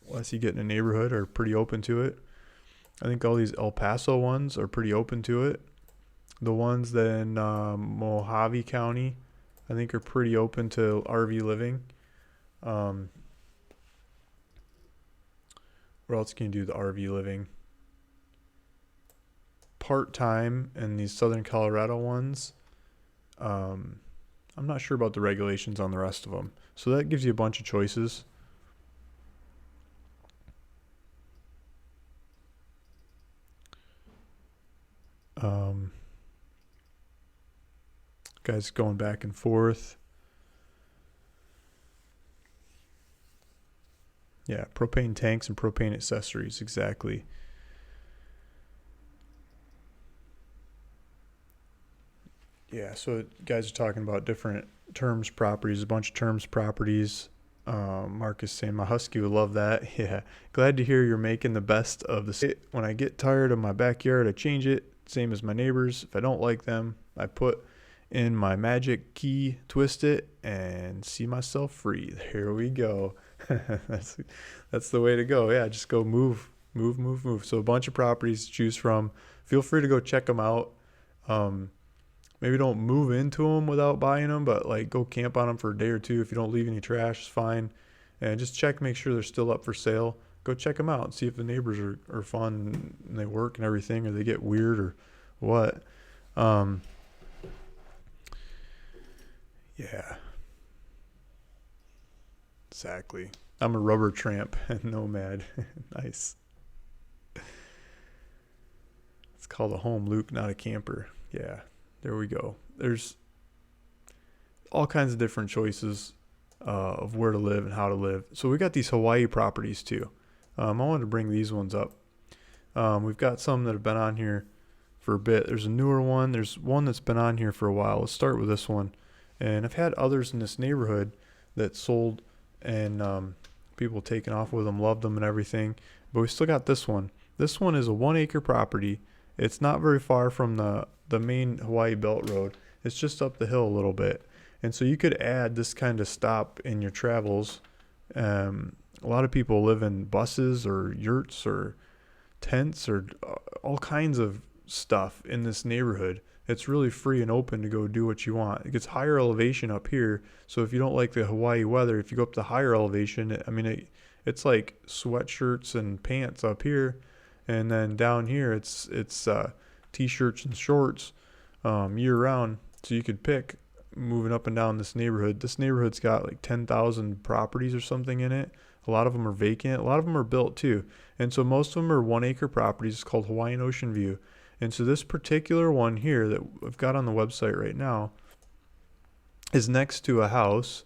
unless you get in a neighborhood, are pretty open to it. I think all these El Paso ones are pretty open to it. The ones that in Mojave County, I think, are pretty open to RV living. Where else can you do the RV living? Part-time and these Southern Colorado ones. I'm not sure about the regulations on the rest of them. So that gives you a bunch of choices. Guys going back and forth. Yeah, propane tanks and propane accessories, exactly. Yeah, so guys are talking about different terms properties, a bunch of terms properties. Marcus saying my husky would love that. Yeah, glad to hear you're making the best of the state. When I get tired of my backyard, I change it. Same as my neighbors. If I don't like them, I put in my magic key, twist it, and see myself free. There we go. that's the way to go. Yeah, just go move. So a bunch of properties to choose from. Feel free to go check them out. Maybe don't move into them without buying them, but like go camp on them for a day or two. If you don't leave any trash, it's fine. And just check, make sure they're still up for sale. Go check them out and see if the neighbors are fun and they work and everything, or they get weird or what. Yeah, exactly. I'm a rubber tramp and nomad. Nice. It's called a home, Luke, not a camper. Yeah, there we go. There's all kinds of different choices of where to live and how to live. So we got these Hawaii properties too. I wanted to bring these ones up. We've got some that have been on here for a bit. There's a newer one. There's one that's been on here for a while. Let's start with this one. And I've had others in this neighborhood that sold, and people taking off with them, loved them and everything. But we still got this one. This one is a 1 acre property. It's not very far from the main Hawaii Belt Road. It's just up the hill a little bit. And so you could add this kind of stop in your travels. A lot of people live in buses or yurts or tents or all kinds of stuff in this neighborhood. It's really free and open to go do what you want. It gets higher elevation up here. So if you don't like the Hawaii weather, if you go up to higher elevation, it's like sweatshirts and pants up here. And then down here, it's t-shirts and shorts year round. So you could pick moving up and down this neighborhood. This neighborhood's got like 10,000 properties or something in it. A lot of them are vacant. A lot of them are built too. And so most of them are 1 acre properties. It's called Hawaiian Ocean View. And so this particular one here that I've got on the website right now is next to a house,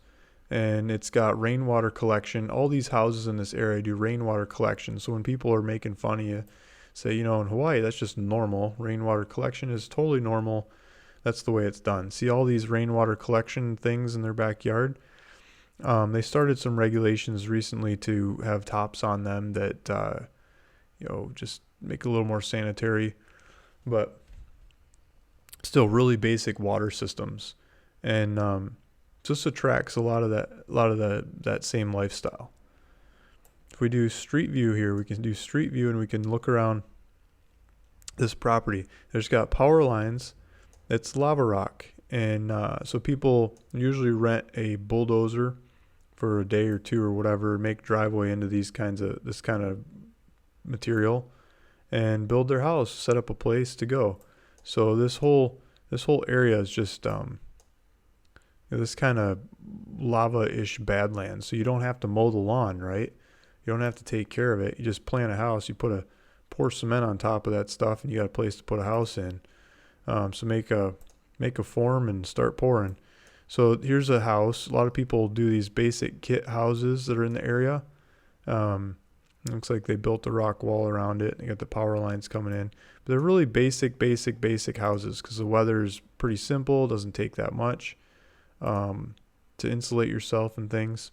and it's got rainwater collection. All these houses in this area do rainwater collection. So when people are making fun of you, say, in Hawaii, that's just normal. Rainwater collection is totally normal. That's the way it's done. See all these rainwater collection things in their backyard? They started some regulations recently to have tops on them that, just make it a little more sanitary, but still really basic water systems. And just attracts a lot of that same lifestyle. If we do street view here, we can do street view and we can look around this property. There's got power lines. It's lava rock. And so people usually rent a bulldozer for a day or two or whatever, make driveway into this kind of material and build their house, set up a place to go. So this whole area is just this kind of lava-ish badlands. So you don't have to mow the lawn, right? You don't have to take care of it. You just plant a house. You pour cement on top of that stuff, and you got a place to put a house in. So make a form and start pouring. So here's a house. A lot of people do these basic kit houses that are in the area. Looks like they built a rock wall around it. They got the power lines coming in. But they're really basic houses because the weather is pretty simple. It doesn't take that much to insulate yourself and things.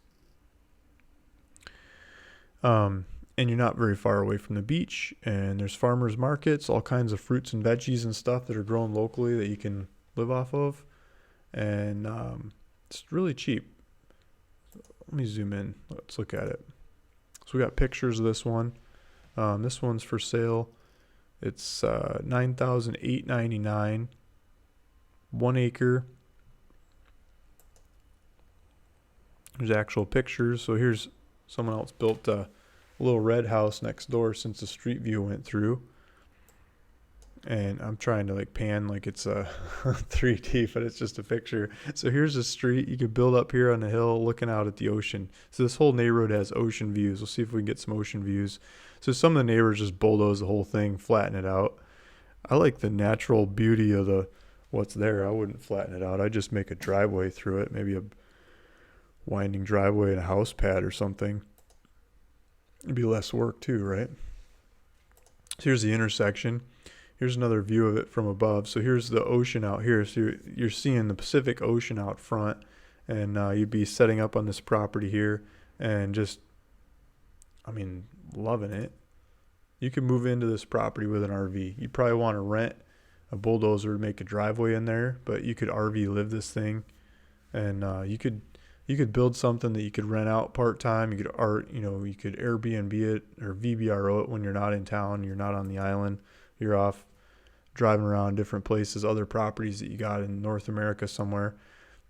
And you're not very far away from the beach. And there's farmers markets, all kinds of fruits and veggies and stuff that are grown locally that you can live off of. And it's really cheap. Let me zoom in. Let's look at it. So we got pictures of this one. This one's for sale. It's $9,899, 1 acre. There's actual pictures. So here's someone else built a little red house next door since the street view went through. And I'm trying to pan like it's a 3D, but it's just a picture. So here's a street you could build up here on the hill looking out at the ocean. So this whole neighborhood has ocean views. We'll see if we can get some ocean views. So some of the neighbors just bulldoze the whole thing, flatten it out. I like the natural beauty of what's there. I wouldn't flatten it out. I'd just make a driveway through it, maybe a winding driveway and a house pad or something. It'd be less work too, right? So here's the intersection. Here's another view of it from above. So here's the ocean out here. So you're seeing the Pacific Ocean out front, and you'd be setting up on this property here. and just, loving it. You could move into this property with an RV. You'd probably want to rent a bulldozer to make a driveway in there, but you could RV live this thing, and you could build something that you could rent out part time. You could Airbnb it or VBRO it when you're not in town, you're not on the island, you're off driving around different places, other properties that you got in North America somewhere.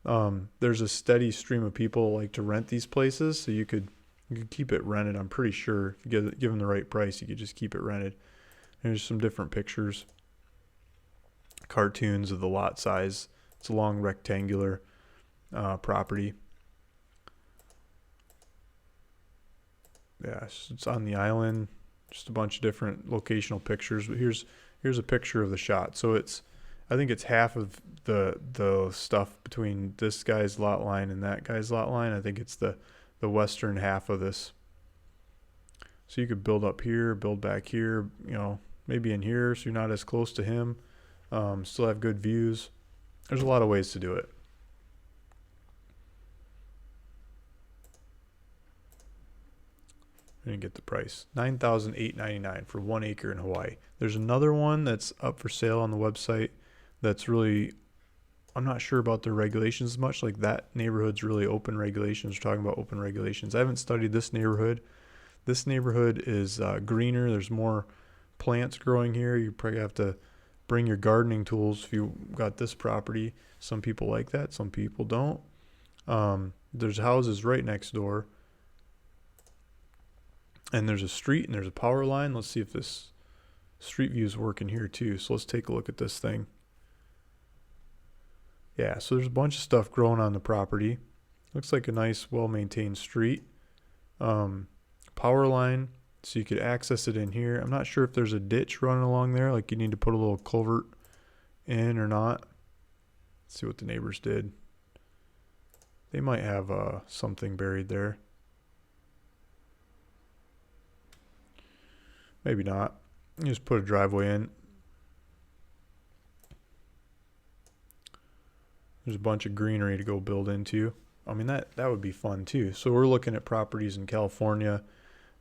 There's a steady stream of people like to rent these places, so you could keep it rented. I'm pretty sure if you give them the right price, you could just keep it rented. There's some different pictures, cartoons of the lot size. It's a long rectangular property. Yeah, it's on the island. Just a bunch of different locational pictures. But here's a picture of the shot. So I think it's half of the stuff between this guy's lot line and that guy's lot line. I think it's the western half of this. So you could build up here, build back here, maybe in here so you're not as close to him. Still have good views. There's a lot of ways to do it. I didn't get the price. $9,899 for 1 acre in Hawaii. There's another one that's up for sale on the website that's really, I'm not sure about their regulations as much. Like that neighborhood's really open regulations. We're talking about open regulations. I haven't studied this neighborhood. This neighborhood is greener. There's more plants growing here. You probably have to bring your gardening tools if you got this property. Some people like that. Some people don't. There's houses right next door. And there's a street and there's a power line. Let's see if this street view is working here too. So let's take a look at this thing. Yeah, so there's a bunch of stuff growing on the property. Looks like a nice, well-maintained street. Power line, so you could access it in here. I'm not sure if there's a ditch running along there, like you need to put a little culvert in or not. Let's see what the neighbors did. They might have something buried there. Maybe not. You just put a driveway in. There's a bunch of greenery to go build into. That would be fun too. So we're looking at properties in California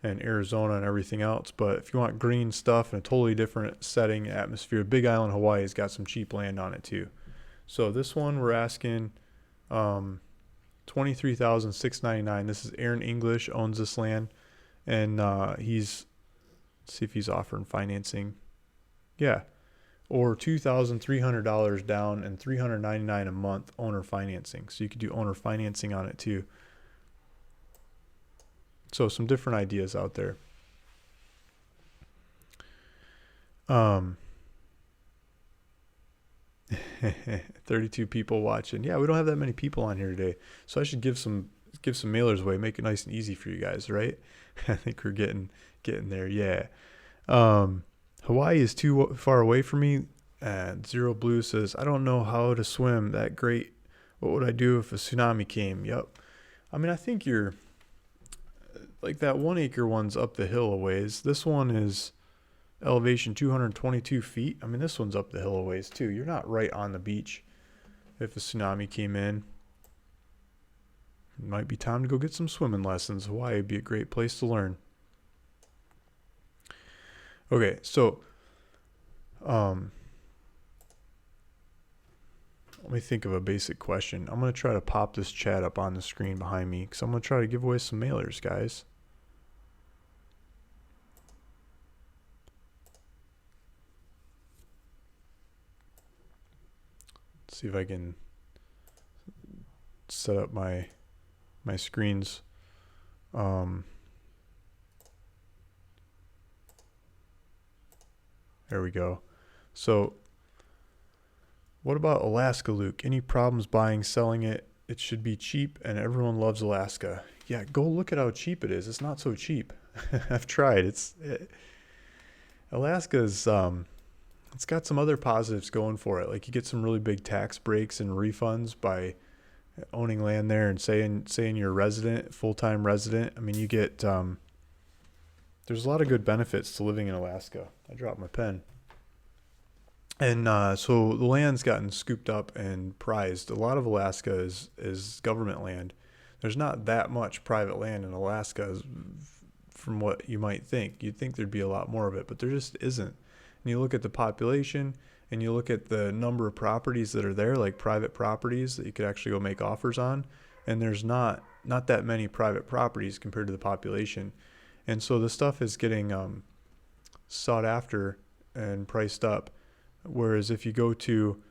and Arizona and everything else. But if you want green stuff in a totally different setting, atmosphere, Big Island Hawaii has got some cheap land on it too. So this one we're asking $23,699. This is Aaron English owns this land, and let's see if he's offering financing. Yeah. Or $2,300 down and $399 a month owner financing. So you could do owner financing on it too. So some different ideas out there. 32 people watching. Yeah, we don't have that many people on here today. So I should give some mailers away, make it nice and easy for you guys, right? I think we're getting there. Yeah. Hawaii is too far away from me. And Zero Blue says, I don't know how to swim that great. What would I do if a tsunami came? Yep. I think you're like that 1 acre one's up the hill a ways. This one is elevation 222 feet. This one's up the hill a ways too. You're not right on the beach. If a tsunami came in, it might be time to go get some swimming lessons. Hawaii would be a great place to learn. Okay, so let me think of a basic question. I'm going to try to pop this chat up on the screen behind me because I'm going to try to give away some mailers, guys. Let's see if I can set up my screens. There we go. So what about Alaska, Luke? Any problems buying, selling it? It should be cheap and everyone loves Alaska. Yeah, go look at how cheap it is. It's not so cheap. I've tried. Alaska's it's got some other positives going for it. Like you get some really big tax breaks and refunds by owning land there and saying you're a resident, full-time resident. You get there's a lot of good benefits to living in Alaska. I dropped my pen. And so the land's gotten scooped up and prized. A lot of Alaska is government land. there's not that much private land in Alaska from what you might think. You'd think there'd be a lot more of it, but there just isn't. And you look at the population and you look at the number of properties that are there, like private properties that you could actually go make offers on, and there's not that many private properties compared to the population. And so the stuff is getting sought after and priced up. Whereas if you go to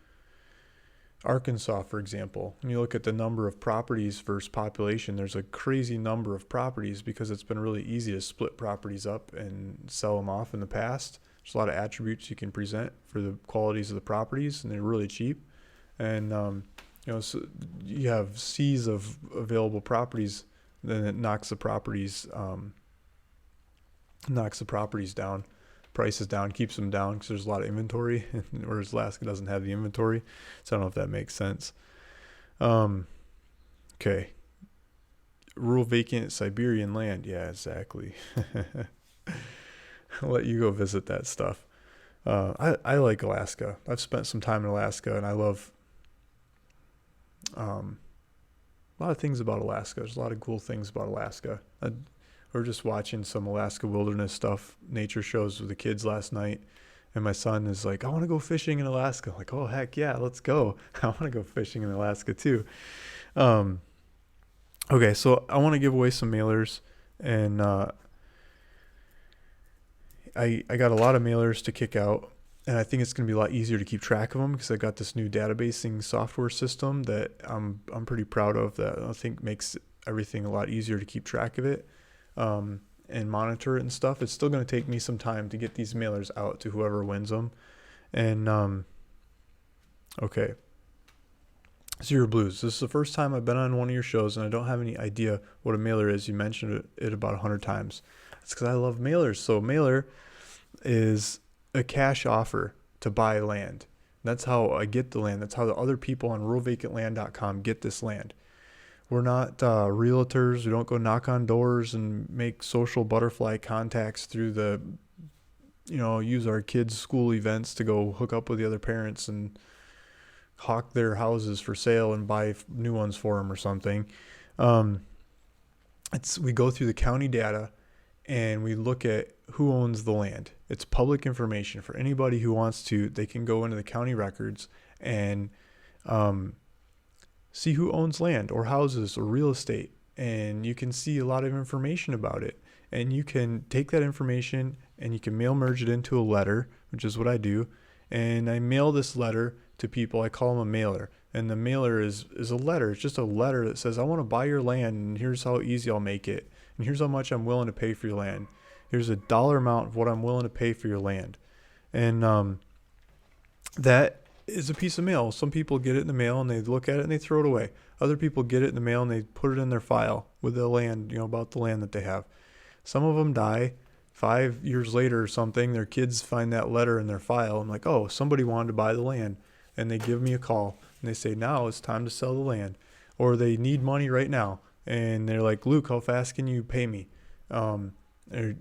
Arkansas, for example, and you look at the number of properties versus population, there's a crazy number of properties because it's been really easy to split properties up and sell them off in the past. There's a lot of attributes you can present for the qualities of the properties, and they're really cheap. And so you have seas of available properties, then it knocks the properties down, prices down, keeps them down because there's a lot of inventory, whereas Alaska doesn't have the inventory. So I don't know if that makes sense. Okay. Rural vacant Siberian land. Yeah, exactly. I'll let you go visit that stuff. I like Alaska. I've spent some time in Alaska, and I love a lot of things about Alaska. There's a lot of cool things about Alaska. We were just watching some Alaska wilderness stuff, nature shows with the kids last night, and my son is like, I want to go fishing in Alaska. I'm like, oh, heck yeah, let's go. I want to go fishing in Alaska too. Okay, so I want to give away some mailers, and I got a lot of mailers to kick out, and I think it's going to be a lot easier to keep track of them because I got this new databasing software system that I'm pretty proud of, that I think makes everything a lot easier to keep track of it and monitor it and stuff. It's still going to take me some time to get these mailers out to whoever wins them. And okay. Zero Blues. This is the first time I've been on one of your shows, and I don't have any idea what a mailer is. You mentioned it about 100 times. That's because I love mailers. So mailer is a cash offer to buy land. That's how I get the land. That's how the other people on ruralvacantland.com get this land. We're not realtors. We don't go knock on doors and make social butterfly contacts through the, use our kids' school events to go hook up with the other parents and hawk their houses for sale and buy new ones for them or something. We go through the county data and we look at who owns the land. It's public information for anybody who wants to. They can go into the county records and see who owns land or houses or real estate, and you can see a lot of information about it. And you can take that information and you can mail merge it into a letter, which is what I do. And I mail this letter to people. I call them a mailer. And the mailer is a letter. It's just a letter that says, I want to buy your land, and here's how easy I'll make it. And here's how much I'm willing to pay for your land. Here's a dollar amount of what I'm willing to pay for your land. And that is a piece of mail. Some people get it in the mail and they look at it and they throw it away. Other people get it in the mail and they put it in their file with the land, about the land that they have. Some of them die 5 years later or something. Their kids find that letter in their file and like, oh, somebody wanted to buy the land. And they give me a call and they say, now it's time to sell the land. Or they need money right now. And they're like, Luke, how fast can you pay me? Or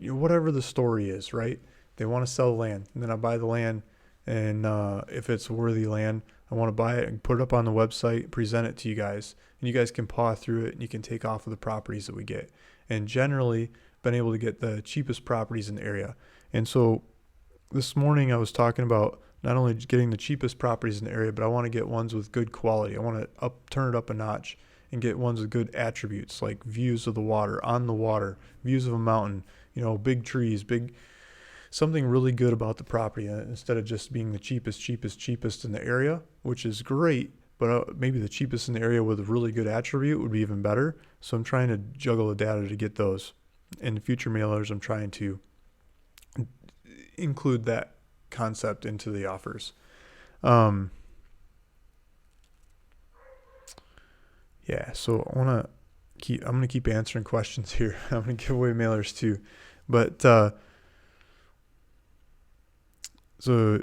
whatever the story is, right? They want to sell the land. And then I buy the land. And if it's worthy land, I want to buy it and put it up on the website, present it to you guys. And you guys can paw through it and you can take off of the properties that we get. And generally, been able to get the cheapest properties in the area. And so this morning I was talking about not only getting the cheapest properties in the area, but I want to get ones with good quality. I want to turn it up a notch and get ones with good attributes, like views of the water, on the water, views of a mountain, big trees, something really good about the property, instead of just being the cheapest in the area, which is great, but maybe the cheapest in the area with a really good attribute would be even better. So I'm trying to juggle the data to get those. In the future mailers, I'm trying to include that concept into the offers. Yeah, so I'm gonna keep answering questions here. I'm gonna give away mailers too, but so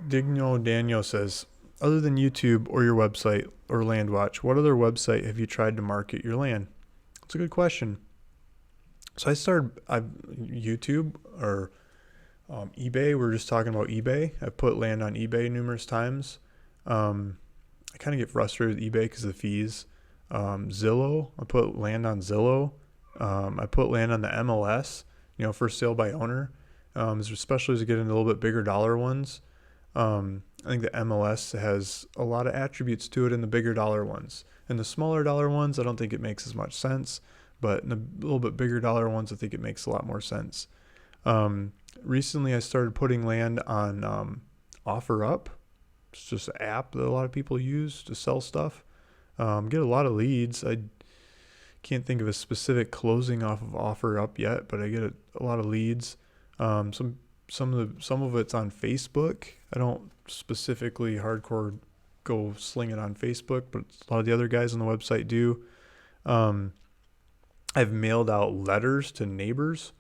Daniel says, other than YouTube or your website or LandWatch, what other website have you tried to market your land? That's a good question. So YouTube or eBay. We're just talking about eBay. I've put land on eBay numerous times. I kind of get frustrated with eBay because of the fees. Zillow. I put land on Zillow. I put land on the MLS, for sale by owner, especially as you get into a little bit bigger dollar ones. I think the MLS has a lot of attributes to it in the bigger dollar ones. And the smaller dollar ones, I don't think it makes as much sense. But in the little bit bigger dollar ones, I think it makes a lot more sense. Recently, I started putting land on OfferUp. It's just an app that a lot of people use to sell stuff. Get a lot of leads. I can't think of a specific closing off of OfferUp yet, but I get a lot of leads. Some of it's on Facebook. I don't specifically hardcore go sling it on Facebook, but a lot of the other guys on the website do. I've mailed out letters to neighbors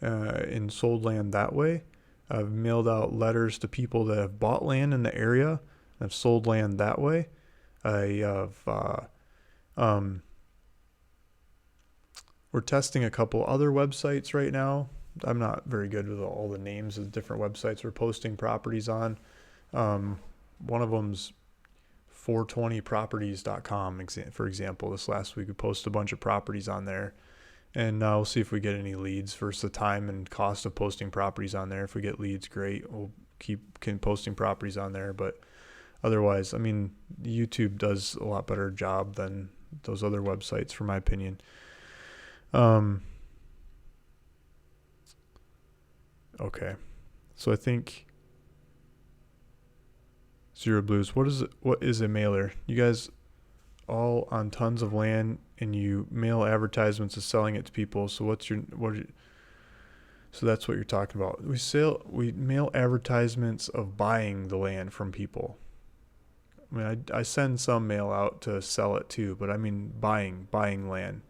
and sold land that way. I've mailed out letters to people that have bought land in the area and have sold land that way. We're testing a couple other websites right now. I'm not very good with all the names of the different websites we're posting properties on. One of them's 420properties.com, for example. This last week we posted a bunch of properties on there, and we'll see if we get any leads versus the time and cost of posting properties on there. If we get leads, great. We'll keep posting properties on there, but otherwise, YouTube does a lot better job than those other websites, for my opinion. Okay, so I think Zero Blues. What is a mailer? You guys all on tons of land and you mail advertisements of selling it to people. So so that's what you're talking about. We mail advertisements of buying the land from people. I send some mail out to sell it too, but buying land.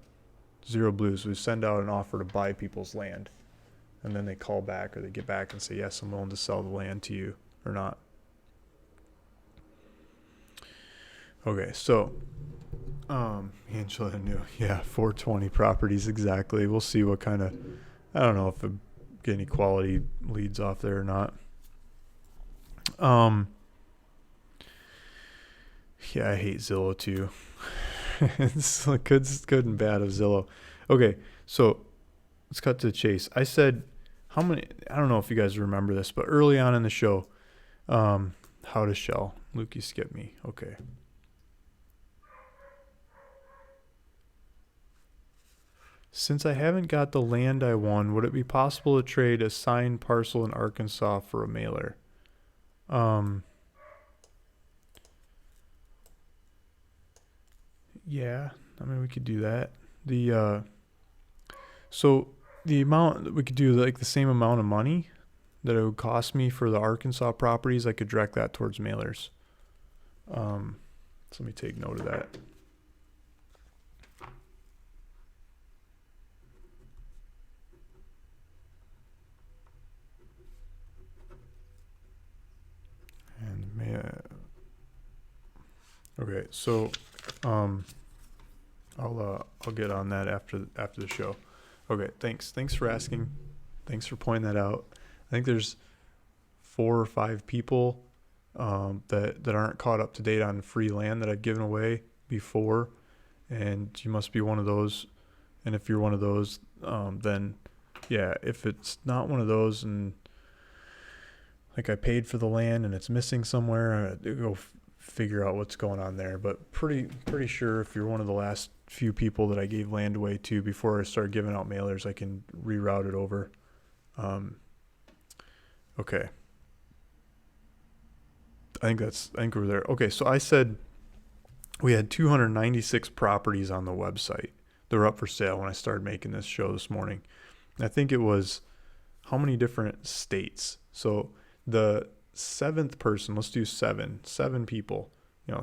Zero Blues. We send out an offer to buy people's land, and then they call back or they get back and say, yes, I'm willing to sell the land to you or not. Okay, so Angela knew. Yeah, 420 properties exactly. We'll see what kind of, I don't know if I get any quality leads off there or not. Yeah, I hate Zillow too. It's good and bad of Zillow. Okay, so let's cut to the chase. I said I don't know if you guys remember this, but early on in the show, how to shell. Luke, you skipped me. Okay. Since I haven't got the land I won, would it be possible to trade a signed parcel in Arkansas for a mailer? Yeah, we could do that. So the amount that we could do, like the same amount of money that it would cost me for the Arkansas properties, I could direct that towards mailers. So let me take note of that. Okay, so I'll get on that after the show. Okay, thanks for asking. Thanks for pointing that out. I think there's 4 or 5 people that aren't caught up to date on free land that I've given away before, and you must be one of those. And if you're one of those, then yeah, if it's not one of those and like I paid for the land and it's missing somewhere, go figure out what's going on there. But pretty sure if you're one of the last few people that I gave land away to before I started giving out mailers, I can reroute it over. Okay. I think we're there. Okay, so I said we had 296 properties on the website. They're up for sale when I started making this show this morning. I think it was how many different states? So the seventh person, let's do seven people,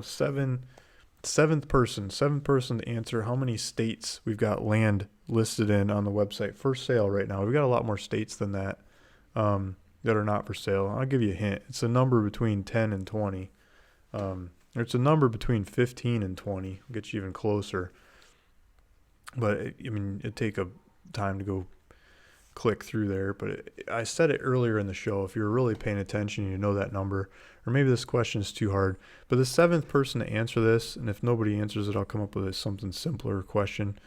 seventh person to answer how many states we've got land listed in on the website for sale right now. We've got a lot more states than that that are not for sale. I'll give you a hint. It's a number between 10 and 20. Or it's a number between 15 and 20. I'll get you even closer. But it'd take a time to go click through there. But I said it earlier in the show. If you're really paying attention, you know that number. Or maybe this question is too hard. But the seventh person to answer this, and if nobody answers it, I'll come up with something simpler question.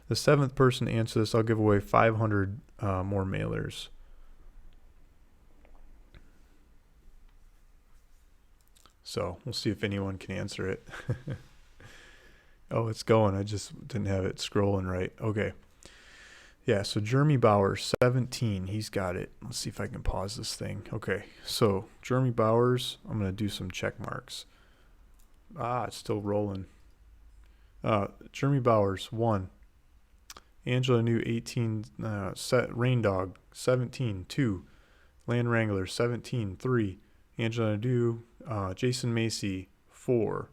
The seventh person to answer this, I'll give away 500 more mailers. So we'll see if anyone can answer it. Oh, it's going. I just didn't have it scrolling right. Okay. Yeah, so Jeremy Bowers, 17. He's got it. Let's see if I can pause this thing. Okay, so Jeremy Bowers, I'm going to do some check marks. It's still rolling. Jeremy Bowers, 1. Angela New, 18. Rain Dog, 17. 2. Land Wrangler, 17. 3. Angela New, Jason Macy, 4.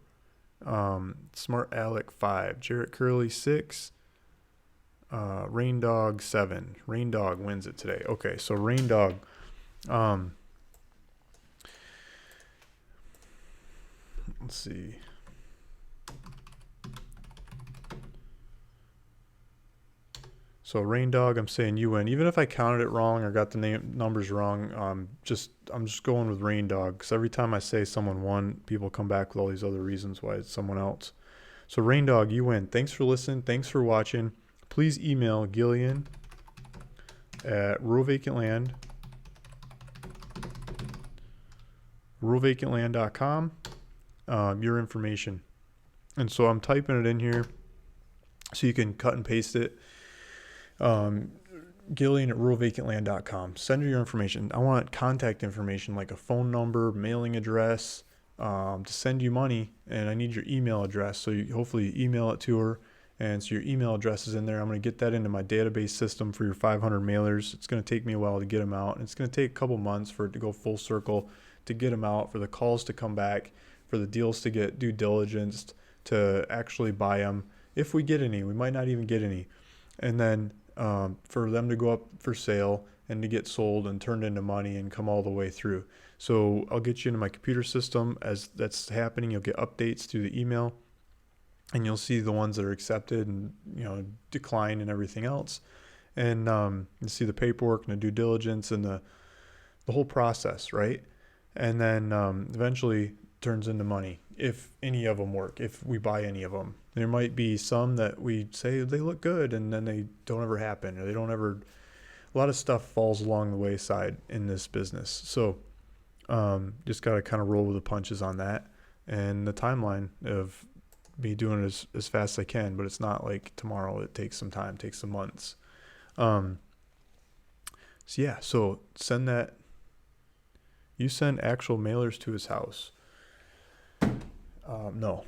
Smart Alec, 5. Jarrett Curley, 6. Rain Dog, 7. Rain Dog wins it today. Okay, so Rain Dog. Let's see. So Rain Dog, I'm saying you win. Even if I counted it wrong or got the numbers wrong, I'm just going with Rain Dog, because every time I say someone won, people come back with all these other reasons why it's someone else. So Rain Dog, you win. Thanks for listening. Thanks for watching. Please email Gilian at ruralvacantland.com your information. And so I'm typing it in here so you can cut and paste it. Gilian at ruralvacantland.com. Send her your information. I want contact information like a phone number, mailing address, to send you money, and I need your email address. So hopefully you email it to her. And so your email address is in there. I'm going to get that into my database system for your 500 mailers. It's going to take me a while to get them out. And it's going to take a couple months for it to go full circle, to get them out, for the calls to come back, for the deals to get due diligence, to actually buy them. If we get any, we might not even get any. And then for them to go up for sale and to get sold and turned into money and come all the way through. So I'll get you into my computer system. As that's happening, you'll get updates through the email. And you'll see the ones that are accepted and, declined and everything else. And you'll see the paperwork and the due diligence and the whole process, right? And then eventually turns into money, if any of them work, if we buy any of them. There might be some that we say they look good and then they don't ever happen, or they don't ever. A lot of stuff falls along the wayside in this business. So just got to kind of roll with the punches on that. And the timeline of me doing it as fast as I can, but it's not like tomorrow. It takes some time, takes some months. So send that. You send actual mailers to his house. No.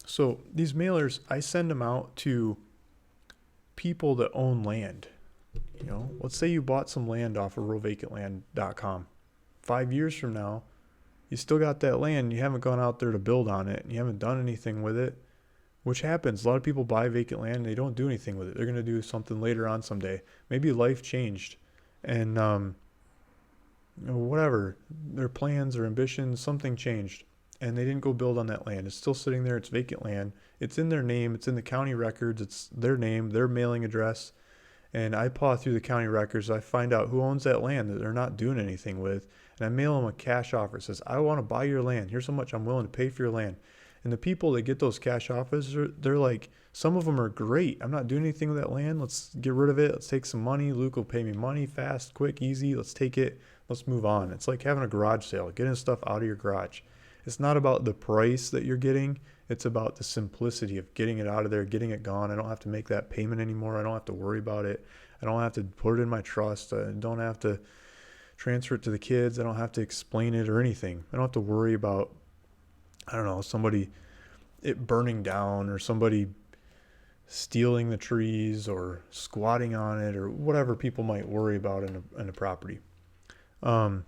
So these mailers, I send them out to people that own land. Let's say you bought some land off of ruralvacantland.com. 5 years from now, you still got that land. You haven't gone out there to build on it, and you haven't done anything with it, which happens. A lot of people buy vacant land and they don't do anything with it. They're going to do something later on someday. Maybe life changed, and whatever, their plans or ambitions, something changed, and they didn't go build on that land. It's still sitting there. It's vacant land. It's in their name. It's in the county records. It's their name, their mailing address. And I paw through the county records. I find out who owns that land that they're not doing anything with. And I mail them a cash offer. It says, I want to buy your land. Here's how much I'm willing to pay for your land. And the people that get those cash offers, they're like, some of them are great. I'm not doing anything with that land. Let's get rid of it. Let's take some money. Luke will pay me money fast, quick, easy. Let's take it. Let's move on. It's like having a garage sale, getting stuff out of your garage. It's not about the price that you're getting. It's about the simplicity of getting it out of there, getting it gone. I don't have to make that payment anymore. I don't have to worry about it. I don't have to put it in my trust. I don't have to transfer it to the kids. I don't have to explain it or anything. I don't have to worry about, somebody it burning down or somebody stealing the trees or squatting on it or whatever people might worry about in a property. And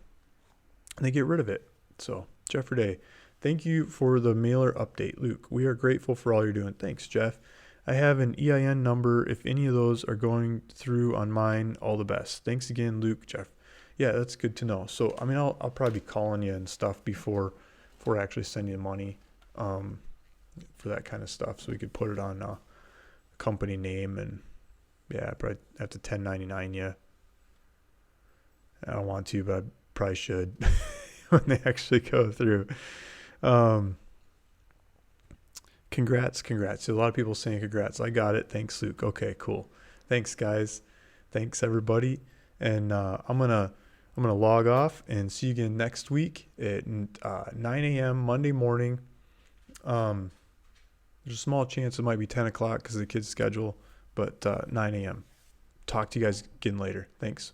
they get rid of it. So Jeffrey Day, thank you for the mailer update, Luke. We are grateful for all you're doing. Thanks, Jeff. I have an EIN number. If any of those are going through on mine, all the best. Thanks again, Luke, Jeff. Yeah, that's good to know. So, I'll probably be calling you and stuff before I actually send you money for that kind of stuff, so we could put it on a company name and Yeah, I probably have to 1099 you. I don't want to, but I probably should when they actually go through. Um, congrats. So a lot of people saying congrats. I got it. Thanks, Luke. Okay, cool. Thanks, guys. Thanks, everybody. And I'm gonna log off and see you again next week at 9 a.m. Monday morning. Um, there's a small chance it might be 10 o'clock because of the kids' schedule, but 9 a.m. Talk to you guys again later. Thanks.